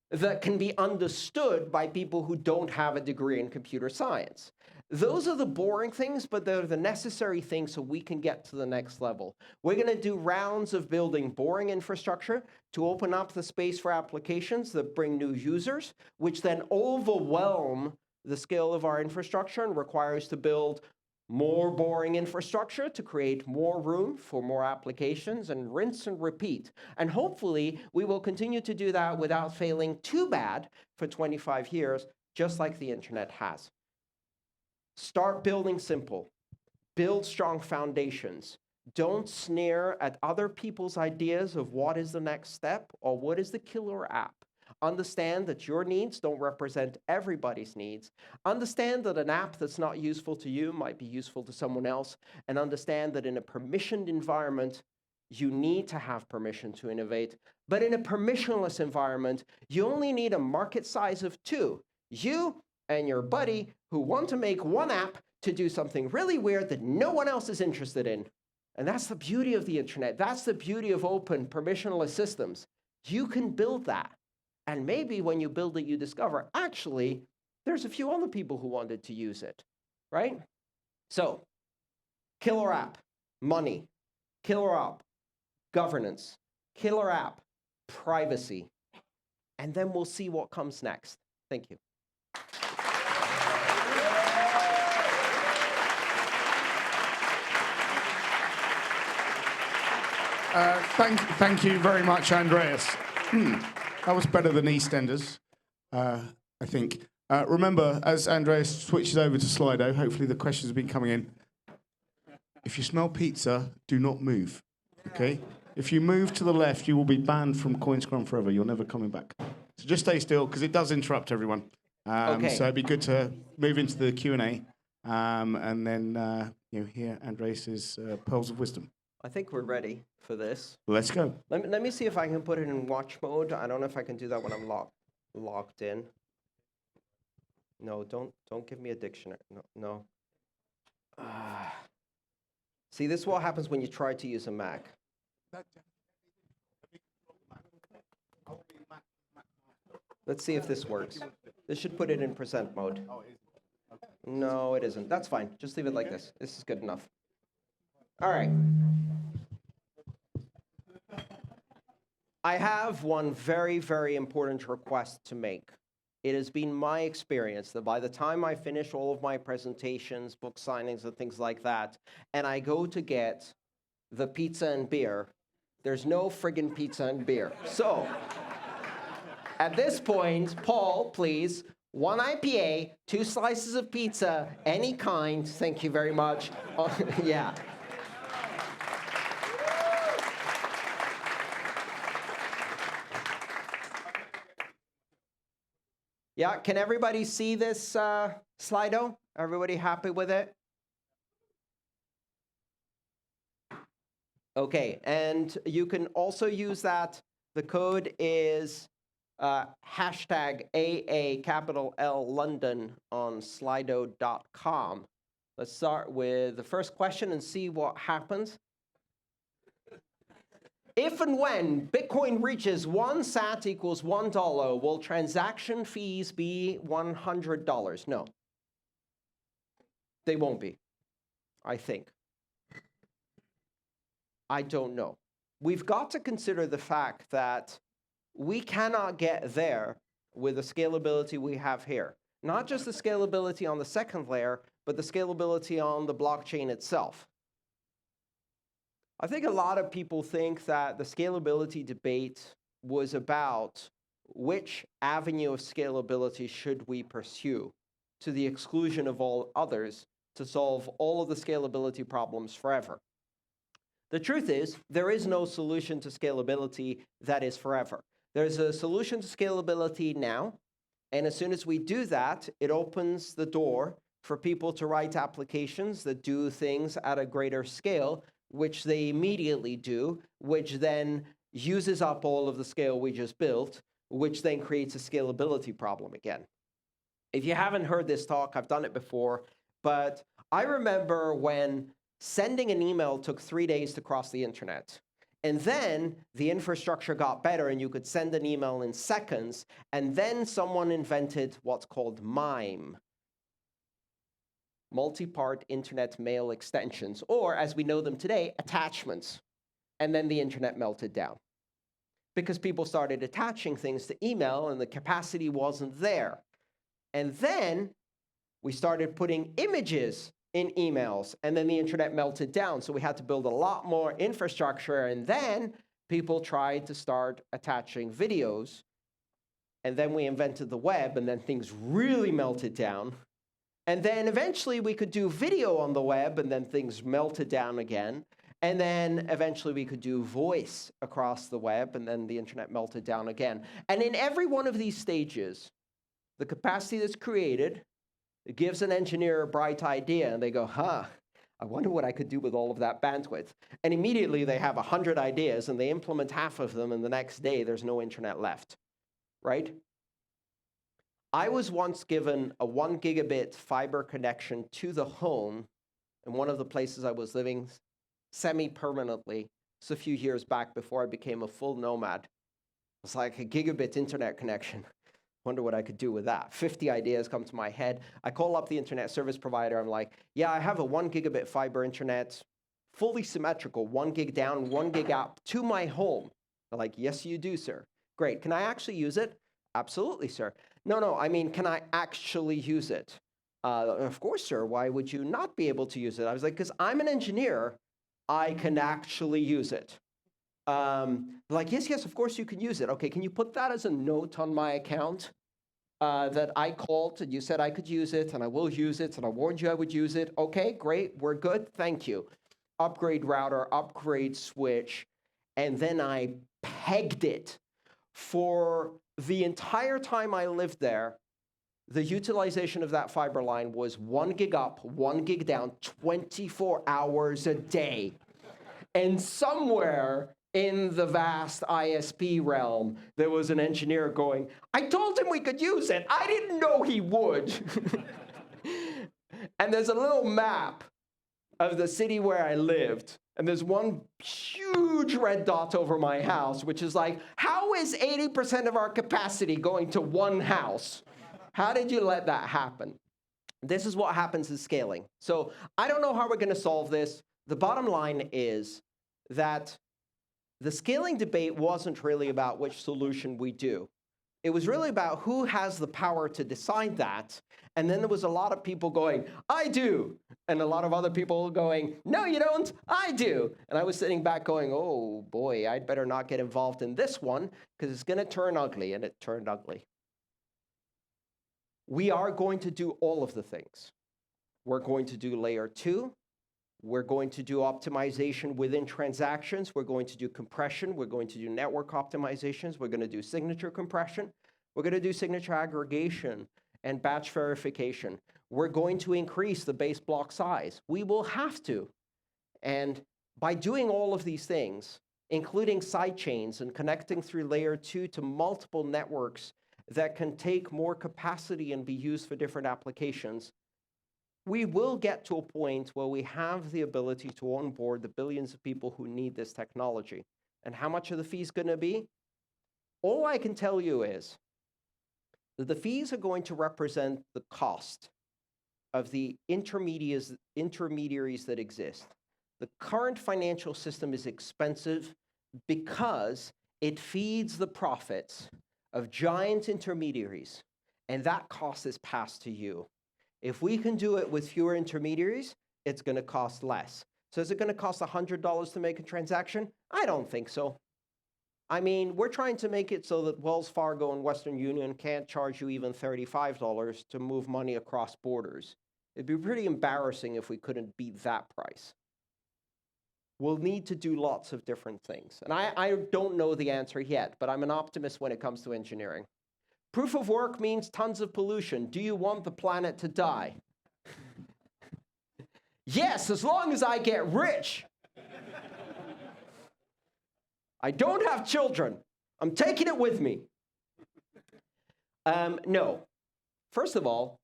Speaker 3: that can be understood by people who don't have a degree in computer science. Those are the boring things, but they're the necessary things so we can get to the next level. We're going to do rounds of building boring infrastructure to open up the space for applications that bring new users, which then overwhelm the scale of our infrastructure and require us to build more boring infrastructure to create more room for more applications, and rinse and repeat. And hopefully, we will continue to do that without failing too bad for 25 years, just like the internet has. Start building simple. Build strong foundations. Don't sneer at other people's ideas of what is the next step or what is the killer app. Understand that your needs don't represent everybody's needs. Understand that an app that's not useful to you might be useful to someone else. And understand that in a permissioned environment, you need to have permission to innovate. But in a permissionless environment, you only need a market size of 2. You and your buddy who want to make one app to do something really weird that no one else is interested in. And that's the beauty of the internet. That's the beauty of open, permissionless systems. You can build that. And maybe when you build it, you discover, actually, there's a few other people who wanted to use it, right? So, killer app, money. Killer app, governance. Killer app, privacy. And then we'll see what comes next. Thank you.
Speaker 1: Thank you very much, Andreas. That was better than EastEnders, I think. Remember, as Andreas switches over to Slido, hopefully the questions have been coming in. If you smell pizza, do not move, okay? If you move to the left, you will be banned from Coinscrum forever. You're never coming back. So just stay still, because it does interrupt everyone.
Speaker 3: Okay.
Speaker 1: So it'd be good to move into the Q&A, and then hear Andreas's pearls of wisdom.
Speaker 3: I think we're ready for this.
Speaker 1: Let's go.
Speaker 3: Let me see if I can put it in watch mode. I don't know if I can do that when I'm logged in. No, don't give me a dictionary. No. See, this is what happens when you try to use a Mac. Let's see if this works. This should put it in present mode. No, it isn't. That's fine. Just leave it like this. This is good enough. All right. I have one very, very important request to make. It has been my experience that by the time I finish all of my presentations, book signings, and things like that, and I go to get the pizza and beer, there's no friggin' pizza and beer. So, at this point, Paul, please, 1 IPA, 2 slices of pizza, any kind, thank you very much. Yeah. Yeah, can everybody see this Slido? Everybody happy with it? Okay, and you can also use that. The code is hashtag AA capital L London on slido.com. Let's start with the first question and see what happens. If and when Bitcoin reaches 1 sat equals $1, will transaction fees be $100? No. They won't be, I think. I don't know. We've got to consider the fact that we cannot get there with the scalability we have here. Not just the scalability on the second layer, but the scalability on the blockchain itself. I think a lot of people think that the scalability debate was about which avenue of scalability should we pursue to the exclusion of all others to solve all of the scalability problems forever. The truth is, there is no solution to scalability that is forever. There's a solution to scalability now, and as soon as we do that, it opens the door for people to write applications that do things at a greater scale, which they immediately do, which then uses up all of the scale we just built, which then creates a scalability problem again. If you haven't heard this talk, I've done it before, but I remember when sending an email took 3 days to cross the internet. And then the infrastructure got better and you could send an email in seconds. And then someone invented what's called MIME, multi-part internet mail extensions, or as we know them today, attachments. And then the internet melted down because people started attaching things to email and the capacity wasn't there. And then we started putting images in emails, and then the internet melted down. So we had to build a lot more infrastructure, and then people tried to start attaching videos. And then we invented the web, and then things really melted down. And then eventually we could do video on the web, and then things melted down again. And then eventually we could do voice across the web, and then the internet melted down again. And in every one of these stages, the capacity that's created, it gives an engineer a bright idea, and they go, I wonder what I could do with all of that bandwidth. And immediately they have 100 ideas, and they implement half of them, and the next day there's no internet left, right? I was once given a 1 gigabit fiber connection to the home in one of the places I was living semi-permanently. It's a few years back before I became a full nomad. It's like a gigabit internet connection. Wonder what I could do with that. 50 ideas come to my head. I call up the internet service provider. I'm like, yeah, I have a 1 gigabit fiber internet, fully symmetrical, 1 gig down, 1 gig up to my home. They're like, yes, you do, sir. Great. Can I actually use it? Absolutely, sir. No, I mean, can I actually use it? Of course, sir. Why would you not be able to use it? I was like, because I'm an engineer. I can actually use it. Like, yes, of course you can use it. Okay, can you put that as a note on my account that I called and you said I could use it and I will use it and I warned you I would use it? Okay, great, we're good, thank you. Upgrade router, upgrade switch, and then I pegged it. For the entire time I lived there, the utilization of that fiber line was 1 gig up, 1 gig down, 24 hours a day. And somewhere in the vast ISP realm, there was an engineer going, I told him we could use it. I didn't know he would. And there's a little map of the city where I lived. And there's one huge red dot over my house, which is like, how is 80% of our capacity going to one house? How did you let that happen? This is what happens in scaling. So I don't know how we're going to solve this. The bottom line is that the scaling debate wasn't really about which solution we do. It was really about who has the power to decide that. And then there was a lot of people going, I do. And a lot of other people going, no, you don't, I do. And I was sitting back going, oh boy, I'd better not get involved in this one because it's going to turn ugly. And it turned ugly. We are going to do all of the things. We're going to do layer 2. We're going to do optimization within transactions. We're going to do compression. We're going to do network optimizations. We're going to do signature compression. We're going to do signature aggregation and batch verification. We're going to increase the base block size. We will have to. And by doing all of these things, including side chains and connecting through layer 2 to multiple networks that can take more capacity and be used for different applications, we will get to a point where we have the ability to onboard the billions of people who need this technology. And how much are the fees going to be? All I can tell you is that the fees are going to represent the cost of the intermediaries that exist. The current financial system is expensive because it feeds the profits of giant intermediaries, and that cost is passed to you. If we can do it with fewer intermediaries, it's going to cost less. So is it going to cost $100 to make a transaction? I don't think so. I mean, we're trying to make it so that Wells Fargo and Western Union can't charge you even $35 to move money across borders. It'd be pretty embarrassing if we couldn't beat that price. We'll need to do lots of different things. And I don't know the answer yet, but I'm an optimist when it comes to engineering. Proof of work means tons of pollution. Do you want the planet to die? Yes, as long as I get rich. I don't have children. I'm taking it with me. No. First of all,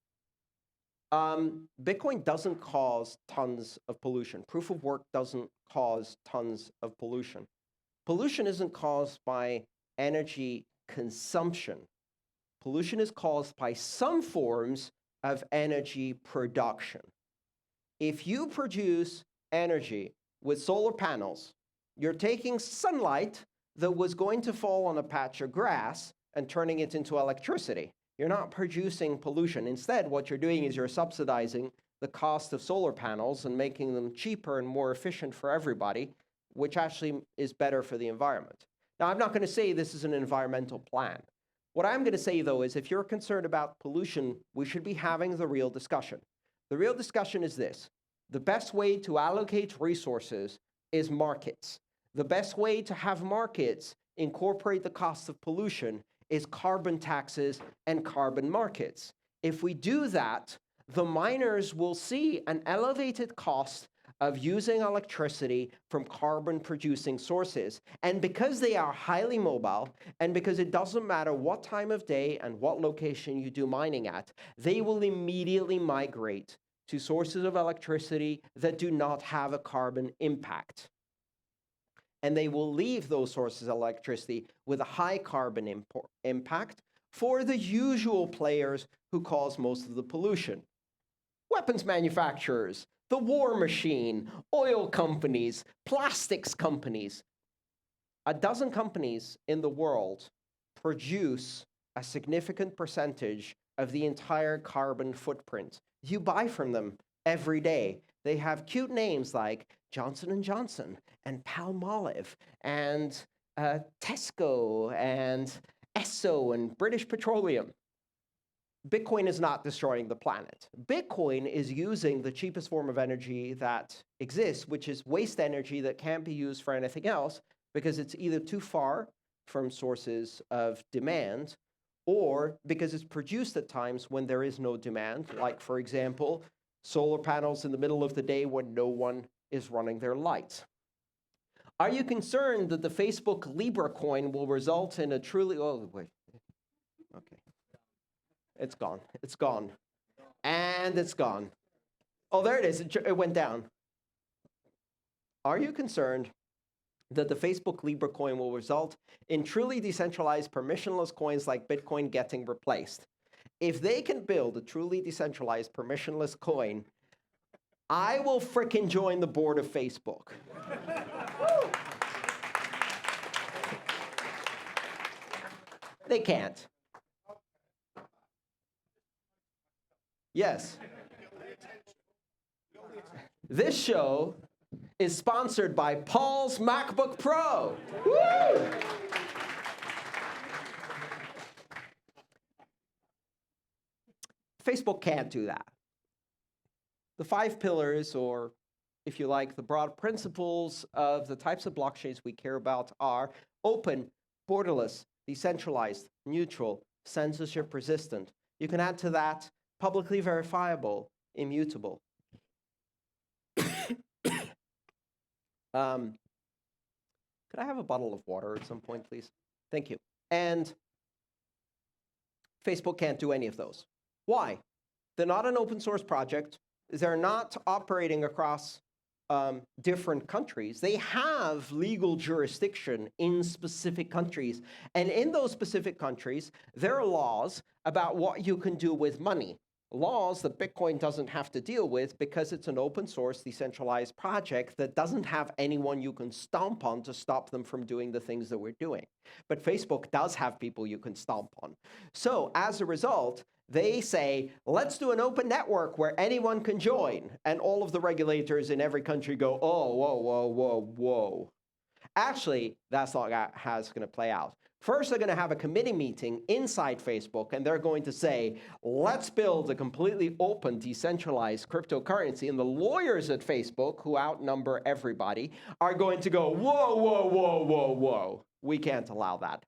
Speaker 3: Bitcoin doesn't cause tons of pollution. Proof of work doesn't cause tons of pollution. Pollution isn't caused by energy consumption. Pollution is caused by some forms of energy production. If you produce energy with solar panels, you're taking sunlight that was going to fall on a patch of grass and turning it into electricity. You're not producing pollution. Instead, what you're doing is you're subsidizing the cost of solar panels and making them cheaper and more efficient for everybody, which actually is better for the environment. Now, I'm not going to say this is an environmental plan. What I'm going to say, though, is if you're concerned about pollution, we should be having the real discussion. The real discussion is this. The best way to allocate resources is markets. The best way to have markets incorporate the cost of pollution is carbon taxes and carbon markets. If we do that, the miners will see an elevated cost of using electricity from carbon-producing sources. And because they are highly mobile, and because it doesn't matter what time of day and what location you do mining at, they will immediately migrate to sources of electricity that do not have a carbon impact. And they will leave those sources of electricity with a high carbon impact for the usual players who cause most of the pollution. Weapons manufacturers, the war machine, oil companies, plastics companies. A dozen companies in the world produce a significant percentage of the entire carbon footprint. You buy from them every day. They have cute names like Johnson & Johnson and Palmolive and Tesco and Esso and British Petroleum. Bitcoin is not destroying the planet. Bitcoin is using the cheapest form of energy that exists, which is waste energy that can't be used for anything else because it's either too far from sources of demand or because it's produced at times when there is no demand, like, for example, solar panels in the middle of the day when no one is running their lights. Are you concerned that the Facebook Libra coin will result in a truly... Oh, wait. Okay. It's gone. It's gone. And it's gone. Oh, there it is. It went down. Are you concerned that the Facebook Libra coin will result in truly decentralized permissionless coins like Bitcoin getting replaced? If they can build a truly decentralized permissionless coin, I will frickin' join the board of Facebook. They can't. Yes. This show is sponsored by Paul's MacBook Pro. Woo! Facebook can't do that. The 5 pillars, or if you like, the broad principles of the types of blockchains we care about are open, borderless, decentralized, neutral, censorship resistant. You can add to that publicly verifiable, immutable. Could I have a bottle of water at some point, please? Thank you. And Facebook can't do any of those. Why? They're not an open source project. They're not operating across different countries. They have legal jurisdiction in specific countries. And in those specific countries, there are laws about what you can do with money. Laws that Bitcoin doesn't have to deal with because it's an open source, decentralized project that doesn't have anyone you can stomp on to stop them from doing the things that we're doing. But Facebook does have people you can stomp on. So as a result, they say, let's do an open network where anyone can join. And all of the regulators in every country go, oh, whoa, whoa, whoa, whoa. Actually, that's not how it's going to play out. First, they're going to have a committee meeting inside Facebook, and they're going to say, let's build a completely open, decentralized cryptocurrency. And the lawyers at Facebook, who outnumber everybody, are going to go, whoa, whoa, whoa, whoa, whoa. We can't allow that.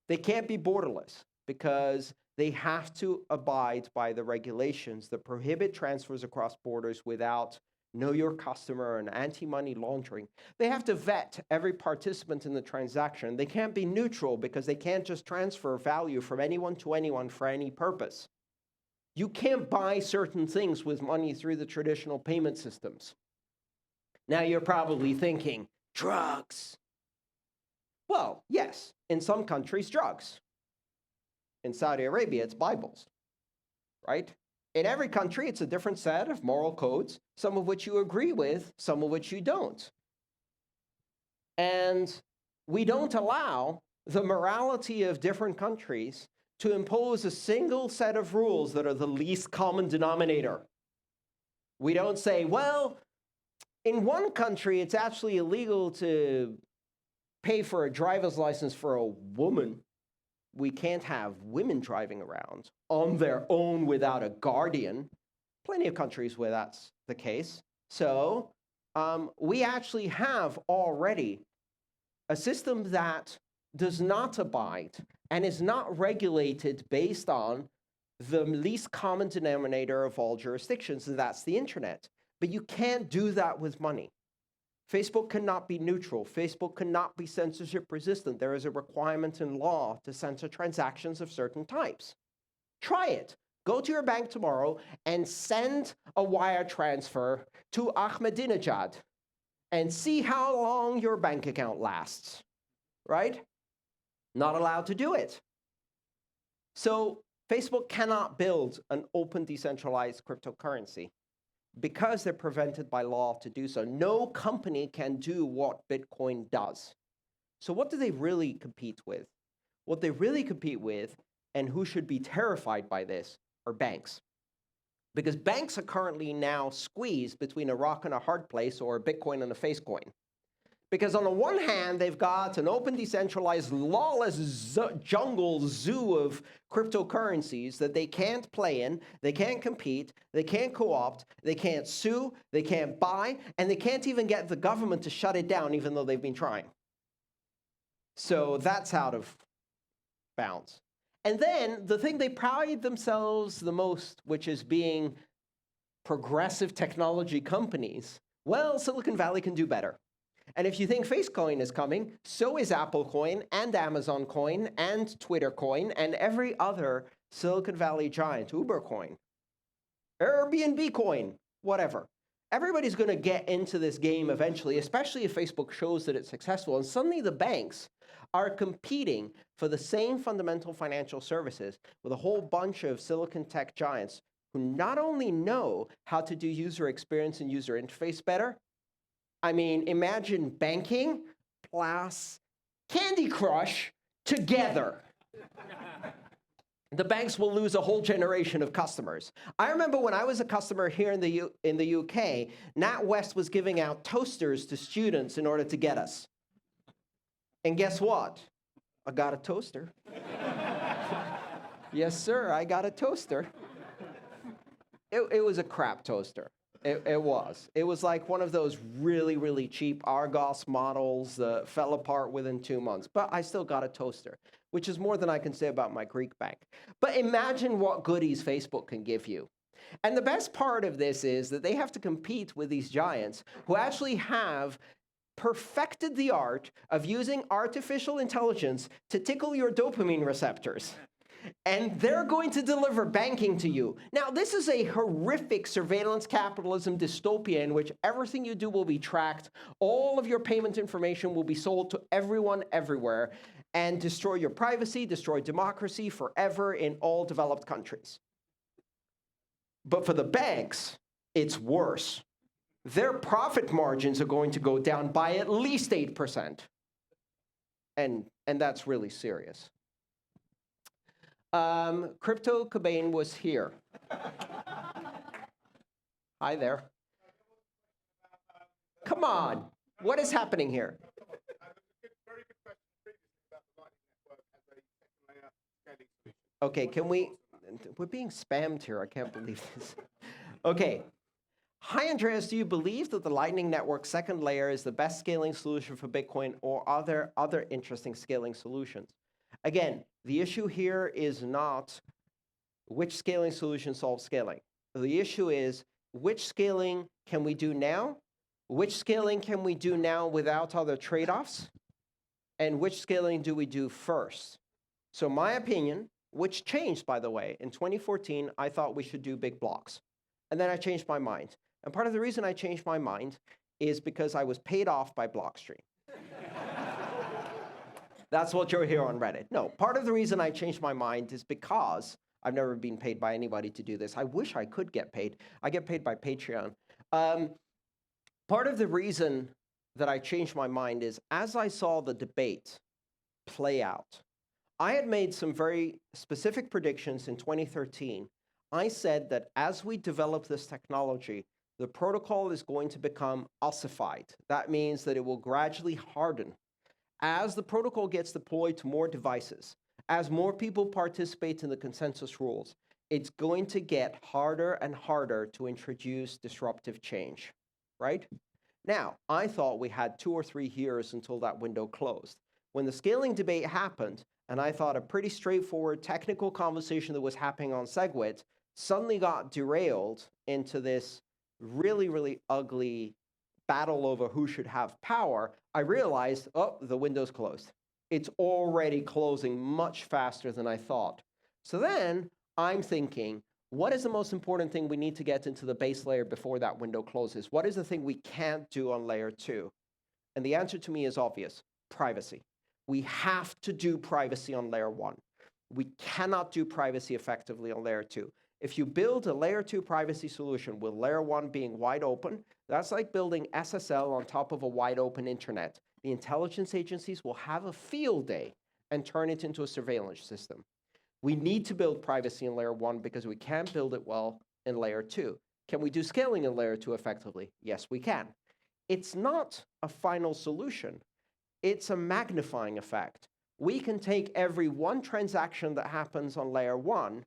Speaker 3: They can't be borderless because they have to abide by the regulations that prohibit transfers across borders without know your customer and anti-money laundering. They have to vet every participant in the transaction. They can't be neutral because they can't just transfer value from anyone to anyone for any purpose. You can't buy certain things with money through the traditional payment systems. Now you're probably thinking, drugs. Well, yes, in some countries, drugs. In Saudi Arabia, it's Bibles, right? In every country, it's a different set of moral codes, some of which you agree with, some of which you don't. And we don't allow the morality of different countries to impose a single set of rules that are the least common denominator. We don't say, well, in one country, it's actually illegal to pay for a driver's license for a woman. We can't have women driving around on their own without a guardian. Plenty of countries where that's the case. So we actually have already a system that does not abide and is not regulated based on the least common denominator of all jurisdictions, and that's the internet. But you can't do that with money. Facebook cannot be neutral. Facebook cannot be censorship resistant. There is a requirement in law to censor transactions of certain types. Try it. Go to your bank tomorrow and send a wire transfer to Ahmadinejad and see how long your bank account lasts, right? Not allowed to do it. So Facebook cannot build an open, decentralized cryptocurrency because they're prevented by law to do so. No company can do what Bitcoin does. So what do they really compete with? What they really compete with, and who should be terrified by this, are banks. Because banks are currently now squeezed between a rock and a hard place, or a Bitcoin and a face coin. Because on the one hand, they've got an open, decentralized, lawless jungle zoo of cryptocurrencies that they can't play in, they can't compete, they can't co-opt, they can't sue, they can't buy, and they can't even get the government to shut it down, even though they've been trying. So that's out of bounds. And then the thing they pride themselves the most, which is being progressive technology companies, well, Silicon Valley can do better. And if you think Facecoin is coming, so is Apple Coin and Amazon Coin and Twitter Coin and every other Silicon Valley giant, Uber Coin, Airbnb Coin, whatever. Everybody's going to get into this game eventually, especially if Facebook shows that it's successful. And suddenly the banks are competing for the same fundamental financial services with a whole bunch of Silicon tech giants who not only know how to do user experience and user interface better. I mean, imagine banking plus Candy Crush together. The banks will lose a whole generation of customers. I remember when I was a customer here in the UK, NatWest was giving out toasters to students in order to get us. And guess what? I got a toaster. Yes, sir, I got a toaster. It was a crap toaster. It was. It was like one of those really, really cheap Argos models that fell apart within 2 months. But I still got a toaster, which is more than I can say about my Greek bank. But imagine what goodies Facebook can give you. And the best part of this is that they have to compete with these giants who actually have perfected the art of using artificial intelligence to tickle your dopamine receptors. and they're going to deliver banking to you. Now, this is a horrific surveillance capitalism dystopia in which everything you do will be tracked, all of your payment information will be sold to everyone everywhere, and destroy your privacy, destroy democracy forever in all developed countries. But for the banks, it's worse. Their profit margins are going to go down by at least 8%. And that's really serious. Crypto Cobain was here. Hi there. Come on. What is happening here? Okay, we're being spammed here. I can't believe this. Okay. Hi, Andreas. Do you believe that the Lightning Network second layer is the best scaling solution for Bitcoin, or are there other interesting scaling solutions? Again, the issue here is not which scaling solution solves scaling. The issue is which scaling can we do now, which scaling can we do now without other trade-offs, and which scaling do we do first? So my opinion, which changed, by the way, in 2014, I thought we should do big blocks. And then I changed my mind. And part of the reason I changed my mind is because I was paid off by Blockstream. That's what you'll hear on Reddit. No, part of the reason I changed my mind is because I've never been paid by anybody to do this. I wish I could get paid. I get paid by Patreon. Part of the reason that I changed my mind is as I saw the debate play out, I had made some very specific predictions in 2013. I said that as we develop this technology, the protocol is going to become ossified. That means that it will gradually harden. As the protocol gets deployed to more devices, as more people participate in the consensus rules, it's going to get harder and harder to introduce disruptive change, right? Now, I thought we had 2 or 3 years until that window closed. When the scaling debate happened, and I thought a pretty straightforward technical conversation that was happening on SegWit suddenly got derailed into this really, really ugly battle over who should have power, I realized, oh, the window's closed. It's already closing much faster than I thought. So then I'm thinking, what is the most important thing we need to get into the base layer before that window closes? What is the thing we can't do on layer 2? And the answer to me is obvious: privacy. We have to do privacy on layer 1. We cannot do privacy effectively on layer 2. If you build a layer 2 privacy solution with layer 1 being wide open, that's like building SSL on top of a wide open internet. The intelligence agencies will have a field day and turn it into a surveillance system. We need to build privacy in layer 1 because we can't build it well in layer 2. Can we do scaling in layer 2 effectively? Yes, we can. It's not a final solution. It's a magnifying effect. We can take every one transaction that happens on layer 1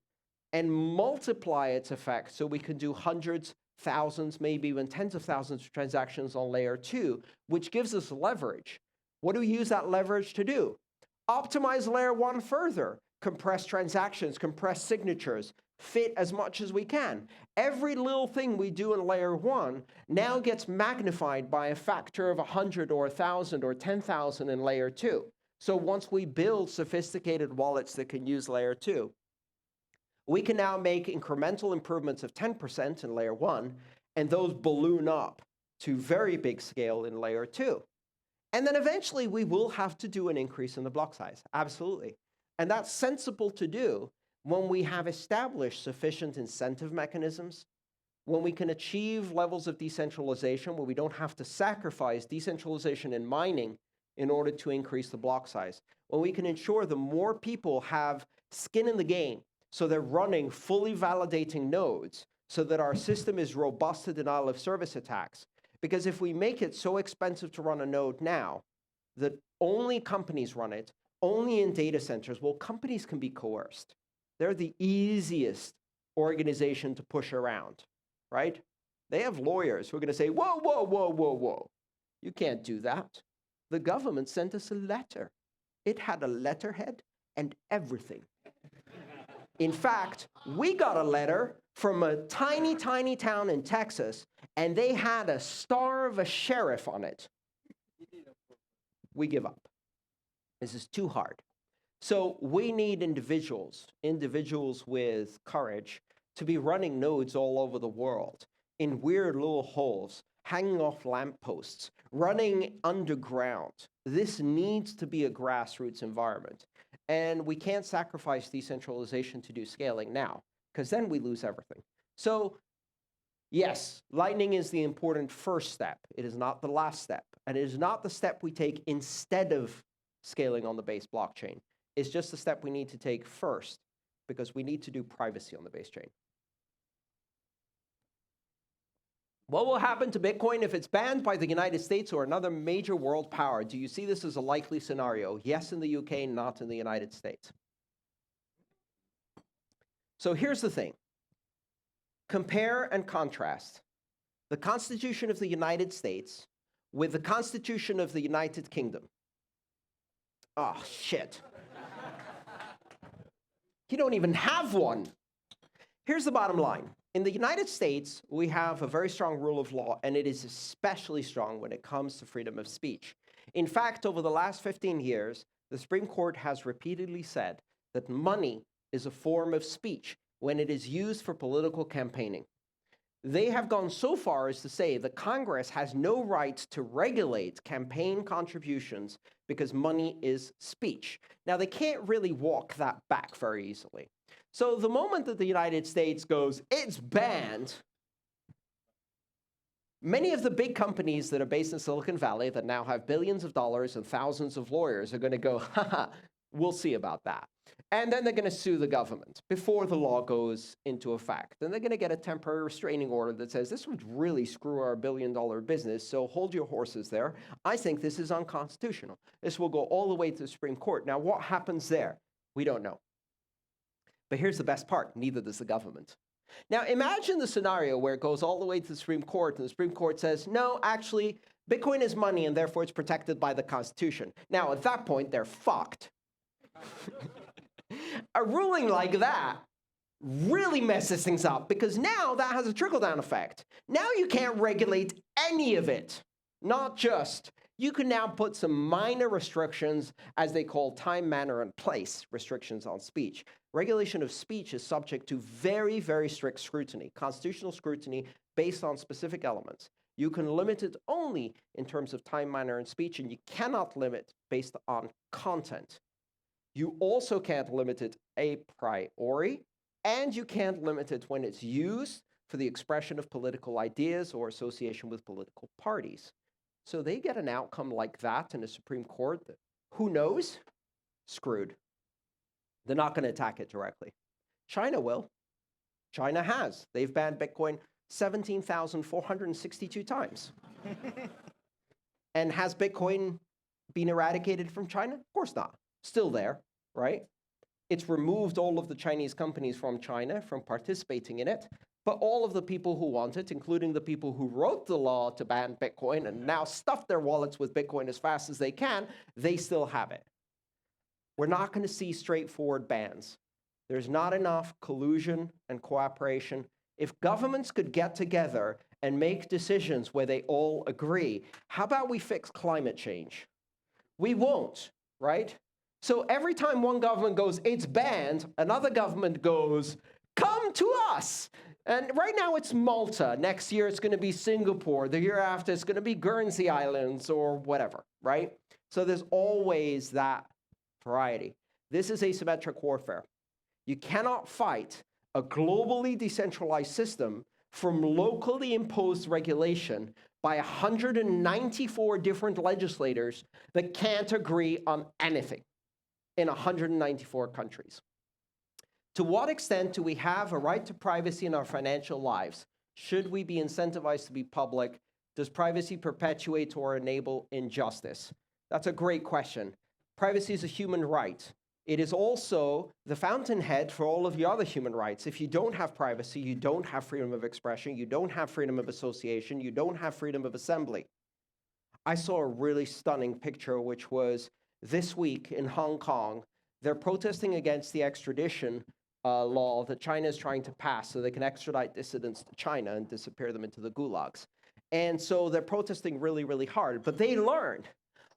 Speaker 3: and multiply its effect so we can do hundreds, thousands, maybe even tens of thousands of transactions on layer 2, which gives us leverage. What do we use that leverage to do? Optimize layer 1 further. Compress transactions, compress signatures, fit as much as we can. Every little thing we do in layer 1 now gets magnified by a factor of 100 or 1,000 or 10,000 in layer 2. So once we build sophisticated wallets that can use layer 2, we can now make incremental improvements of 10% in layer 1, and those balloon up to very big scale in layer 2. And then eventually we will have to do an increase in the block size, absolutely. And that's sensible to do when we have established sufficient incentive mechanisms, when we can achieve levels of decentralization where we don't have to sacrifice decentralization in mining in order to increase the block size, when we can ensure the more people have skin in the game, so they're running fully validating nodes so that our system is robust to denial of service attacks. Because if we make it so expensive to run a node now that only companies run it, only in data centers, well, companies can be coerced. They're the easiest organization to push around, right? They have lawyers who are going to say, whoa, whoa, whoa, whoa, whoa. You can't do that. The government sent us a letter. It had a letterhead and everything. In fact, we got a letter from a tiny, tiny town in Texas, and they had a star of a sheriff on it. We give up. This is too hard. So we need individuals with courage, to be running nodes all over the world in weird little holes, hanging off lampposts, running underground. This needs to be a grassroots environment. And we can't sacrifice decentralization to do scaling now, because then we lose everything. So yes, Lightning is the important first step. It is not the last step. And it is not the step we take instead of scaling on the base blockchain. It's just the step we need to take first, because we need to do privacy on the base chain. What will happen to Bitcoin if it's banned by the United States or another major world power? Do you see this as a likely scenario? Yes, in the UK, not in the United States. So here's the thing. Compare and contrast the Constitution of the United States with the Constitution of the United Kingdom. Oh, shit. You don't even have one. Here's the bottom line. In the United States, we have a very strong rule of law, and it is especially strong when it comes to freedom of speech. In fact, over the last 15 years, the Supreme Court has repeatedly said that money is a form of speech when it is used for political campaigning. They have gone so far as to say that Congress has no right to regulate campaign contributions because money is speech. Now, they can't really walk that back very easily. So the moment that the United States goes, it's banned, many of the big companies that are based in Silicon Valley that now have billions of dollars and thousands of lawyers are going to go, haha, we'll see about that. And then they're going to sue the government before the law goes into effect. And they're going to get a temporary restraining order that says, this would really screw our billion-dollar business, so hold your horses there. I think this is unconstitutional. This will go all the way to the Supreme Court. Now, what happens there? We don't know. But here's the best part. Neither does the government. Now, imagine the scenario where it goes all the way to the Supreme Court, and the Supreme Court says, no, actually, Bitcoin is money, and therefore it's protected by the Constitution. Now, at that point, they're fucked. A ruling like that really messes things up, because now that has a trickle-down effect. Now you can't regulate any of it. Not just. You can now put some minor restrictions, as they call time, manner, and place restrictions on speech. Regulation of speech is subject to very, very strict scrutiny, constitutional scrutiny based on specific elements. You can limit it only in terms of time, manner, and speech, and you cannot limit based on content. You also can't limit it a priori, and you can't limit it when it's used for the expression of political ideas or association with political parties. So they get an outcome like that in the Supreme Court that, who knows? Screwed. They're not going to attack it directly. China will. China has. They've banned Bitcoin 17,462 times. And has Bitcoin been eradicated from China? Of course not. Still there, right? It's removed all of the Chinese companies from China from participating in it, but all of the people who want it, including the people who wrote the law to ban Bitcoin and now stuff their wallets with Bitcoin as fast as they can, they still have it. We're not going to see straightforward bans. There's not enough collusion and cooperation. If governments could get together and make decisions where they all agree, how about we fix climate change? We won't, right? So every time one government goes, it's banned, another government goes, come to us. And right now it's Malta. Next year it's going to be Singapore. The year after it's going to be Guernsey Islands or whatever, right? So there's always that variety. This is asymmetric warfare. You cannot fight a globally decentralized system from locally imposed regulation by 194 different legislators that can't agree on anything in 194 countries. To what extent do we have a right to privacy in our financial lives? Should we be incentivized to be public? Does privacy perpetuate or enable injustice? That's a great question. Privacy is a human right. It is also the fountainhead for all of the other human rights. If you don't have privacy, you don't have freedom of expression, you don't have freedom of association, you don't have freedom of assembly. I saw a really stunning picture, which was this week in Hong Kong. They're protesting against the extradition law that China is trying to pass so they can extradite dissidents to China and disappear them into the gulags. And so they're protesting really, really hard. But they learned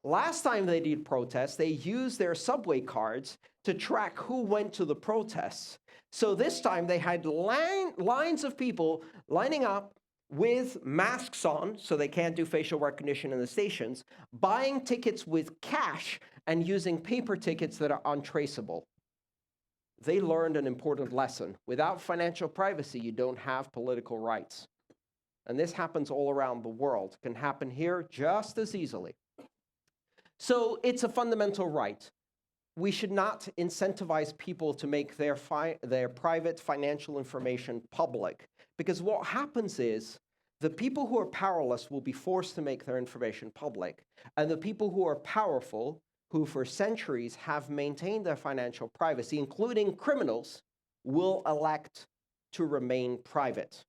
Speaker 3: Last time they did protests, they used their subway cards to track who went to the protests. So this time they had lines of people lining up with masks on, so they can't do facial recognition in the stations, buying tickets with cash and using paper tickets that are untraceable. They learned an important lesson. Without financial privacy, you don't have political rights. And this happens all around the world. It can happen here just as easily. So it's a fundamental right. We should not incentivize people to make their private financial information public, because what happens is the people who are powerless will be forced to make their information public, and the people who are powerful, who for centuries have maintained their financial privacy, including criminals, will elect to remain private.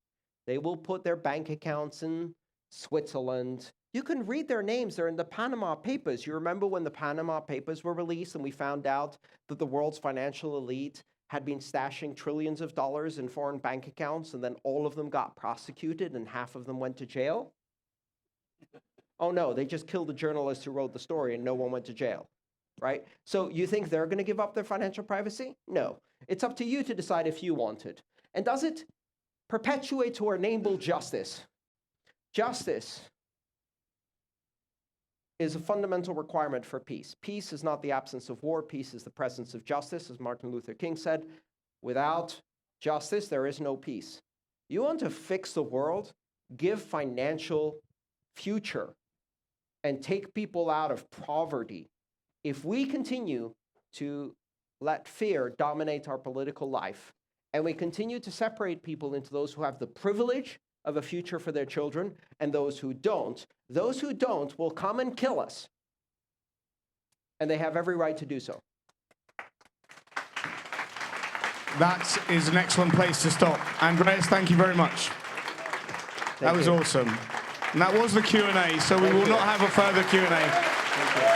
Speaker 3: They will put their bank accounts in Switzerland. You can read their names. They're in the Panama Papers. You remember when the Panama Papers were released and we found out that the world's financial elite had been stashing trillions of dollars in foreign bank accounts, and then all of them got prosecuted and half of them went to jail? Oh no, they just killed the journalist who wrote the story and no one went to jail, right? So you think they're going to give up their financial privacy? No. It's up to you to decide if you want it. And does it perpetuate or enable justice? Justice is a fundamental requirement for peace. Peace is not the absence of war. Peace is the presence of justice, as Martin Luther King said. Without justice, there is no peace. You want to fix the world? Give financial future and take people out of poverty. If we continue to let fear dominate our political life, and we continue to separate people into those who have the privilege of a future for their children and those who don't will come and kill us. And they have every right to do so.
Speaker 1: That is an excellent place to stop. Andreas, thank you very much. That was awesome. And that was the Q&A, so we will not have a further Q&A.
Speaker 3: Thank you.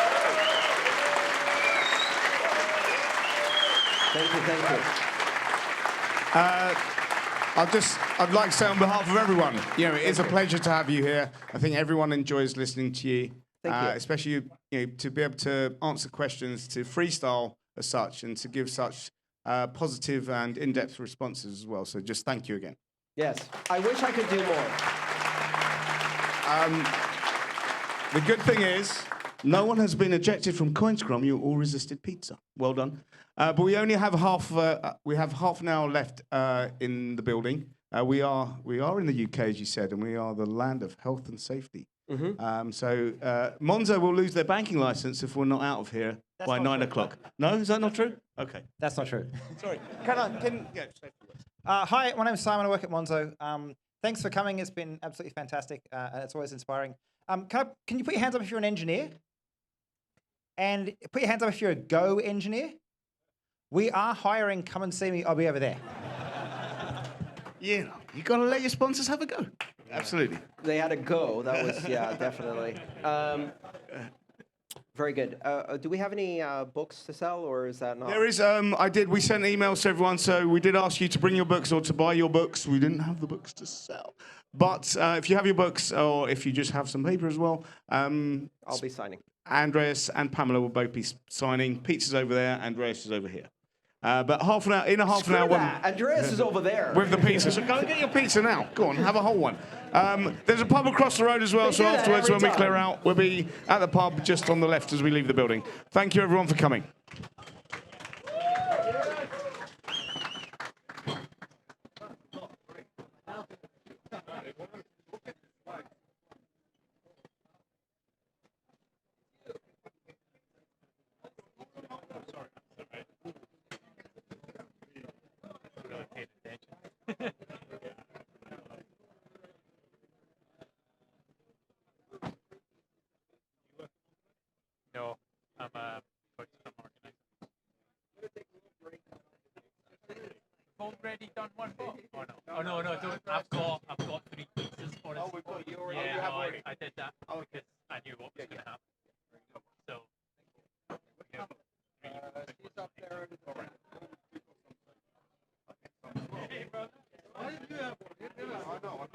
Speaker 1: I'd like to say on behalf of everyone, you know, it is a pleasure to have you here. I think everyone enjoys listening to you.
Speaker 3: Thank you.
Speaker 1: Especially you know, to be able to answer questions, to freestyle as such, and to give such positive and in-depth responses as well. So just thank you again.
Speaker 3: Yes, I wish I could do more.
Speaker 1: The good thing is, no one has been ejected from Coinscrum. You all resisted pizza. Well done. But we only have half an hour left in the building. We are in the UK, as you said, and we are the land of health and safety.
Speaker 3: Mm-hmm.
Speaker 1: So Monzo will lose their banking license if we're not out of here by 9 o'clock. No, is that not true? Okay.
Speaker 6: That's not true.
Speaker 1: Sorry.
Speaker 6: Hi, my name is Simon. I work at Monzo. Thanks for coming. It's been absolutely fantastic. And it's always inspiring. Can you put your hands up if you're an engineer? And put your hands up if you're a Go engineer. We are hiring. Come and see me. I'll be over there.
Speaker 1: You got to let your sponsors have a go. Absolutely.
Speaker 3: They had a go. That was, yeah, definitely. Very good. Do we have any books to sell, or is that not?
Speaker 1: There is. We sent emails to everyone, so we did ask you to bring your books or to buy your books. We didn't have the books to sell. But if you have your books, or if you just have some paper as well,
Speaker 3: I'll be signing.
Speaker 1: Andreas and Pamela will both be signing. Pizza's over there. Andreas is over here. But half an hour.
Speaker 3: Andreas is over there.
Speaker 1: With the pizza. So go and get your pizza now. Go on, have a whole one. There's a pub across the road as well, so afterwards when we clear out, we'll be at the pub just on the left as we leave the building. Thank you everyone for coming.
Speaker 7: No, I'm a Hoxton organizer. Already done one book? Oh no, don't. I've got 3 pieces for us. Oh, we've got you already. Yeah, no, I did that because I knew what was going to happen. So, yeah, she's up there. Hey, brother. Why did you have one? I know.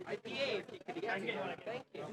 Speaker 3: IPA, if you could get me one. Thank you.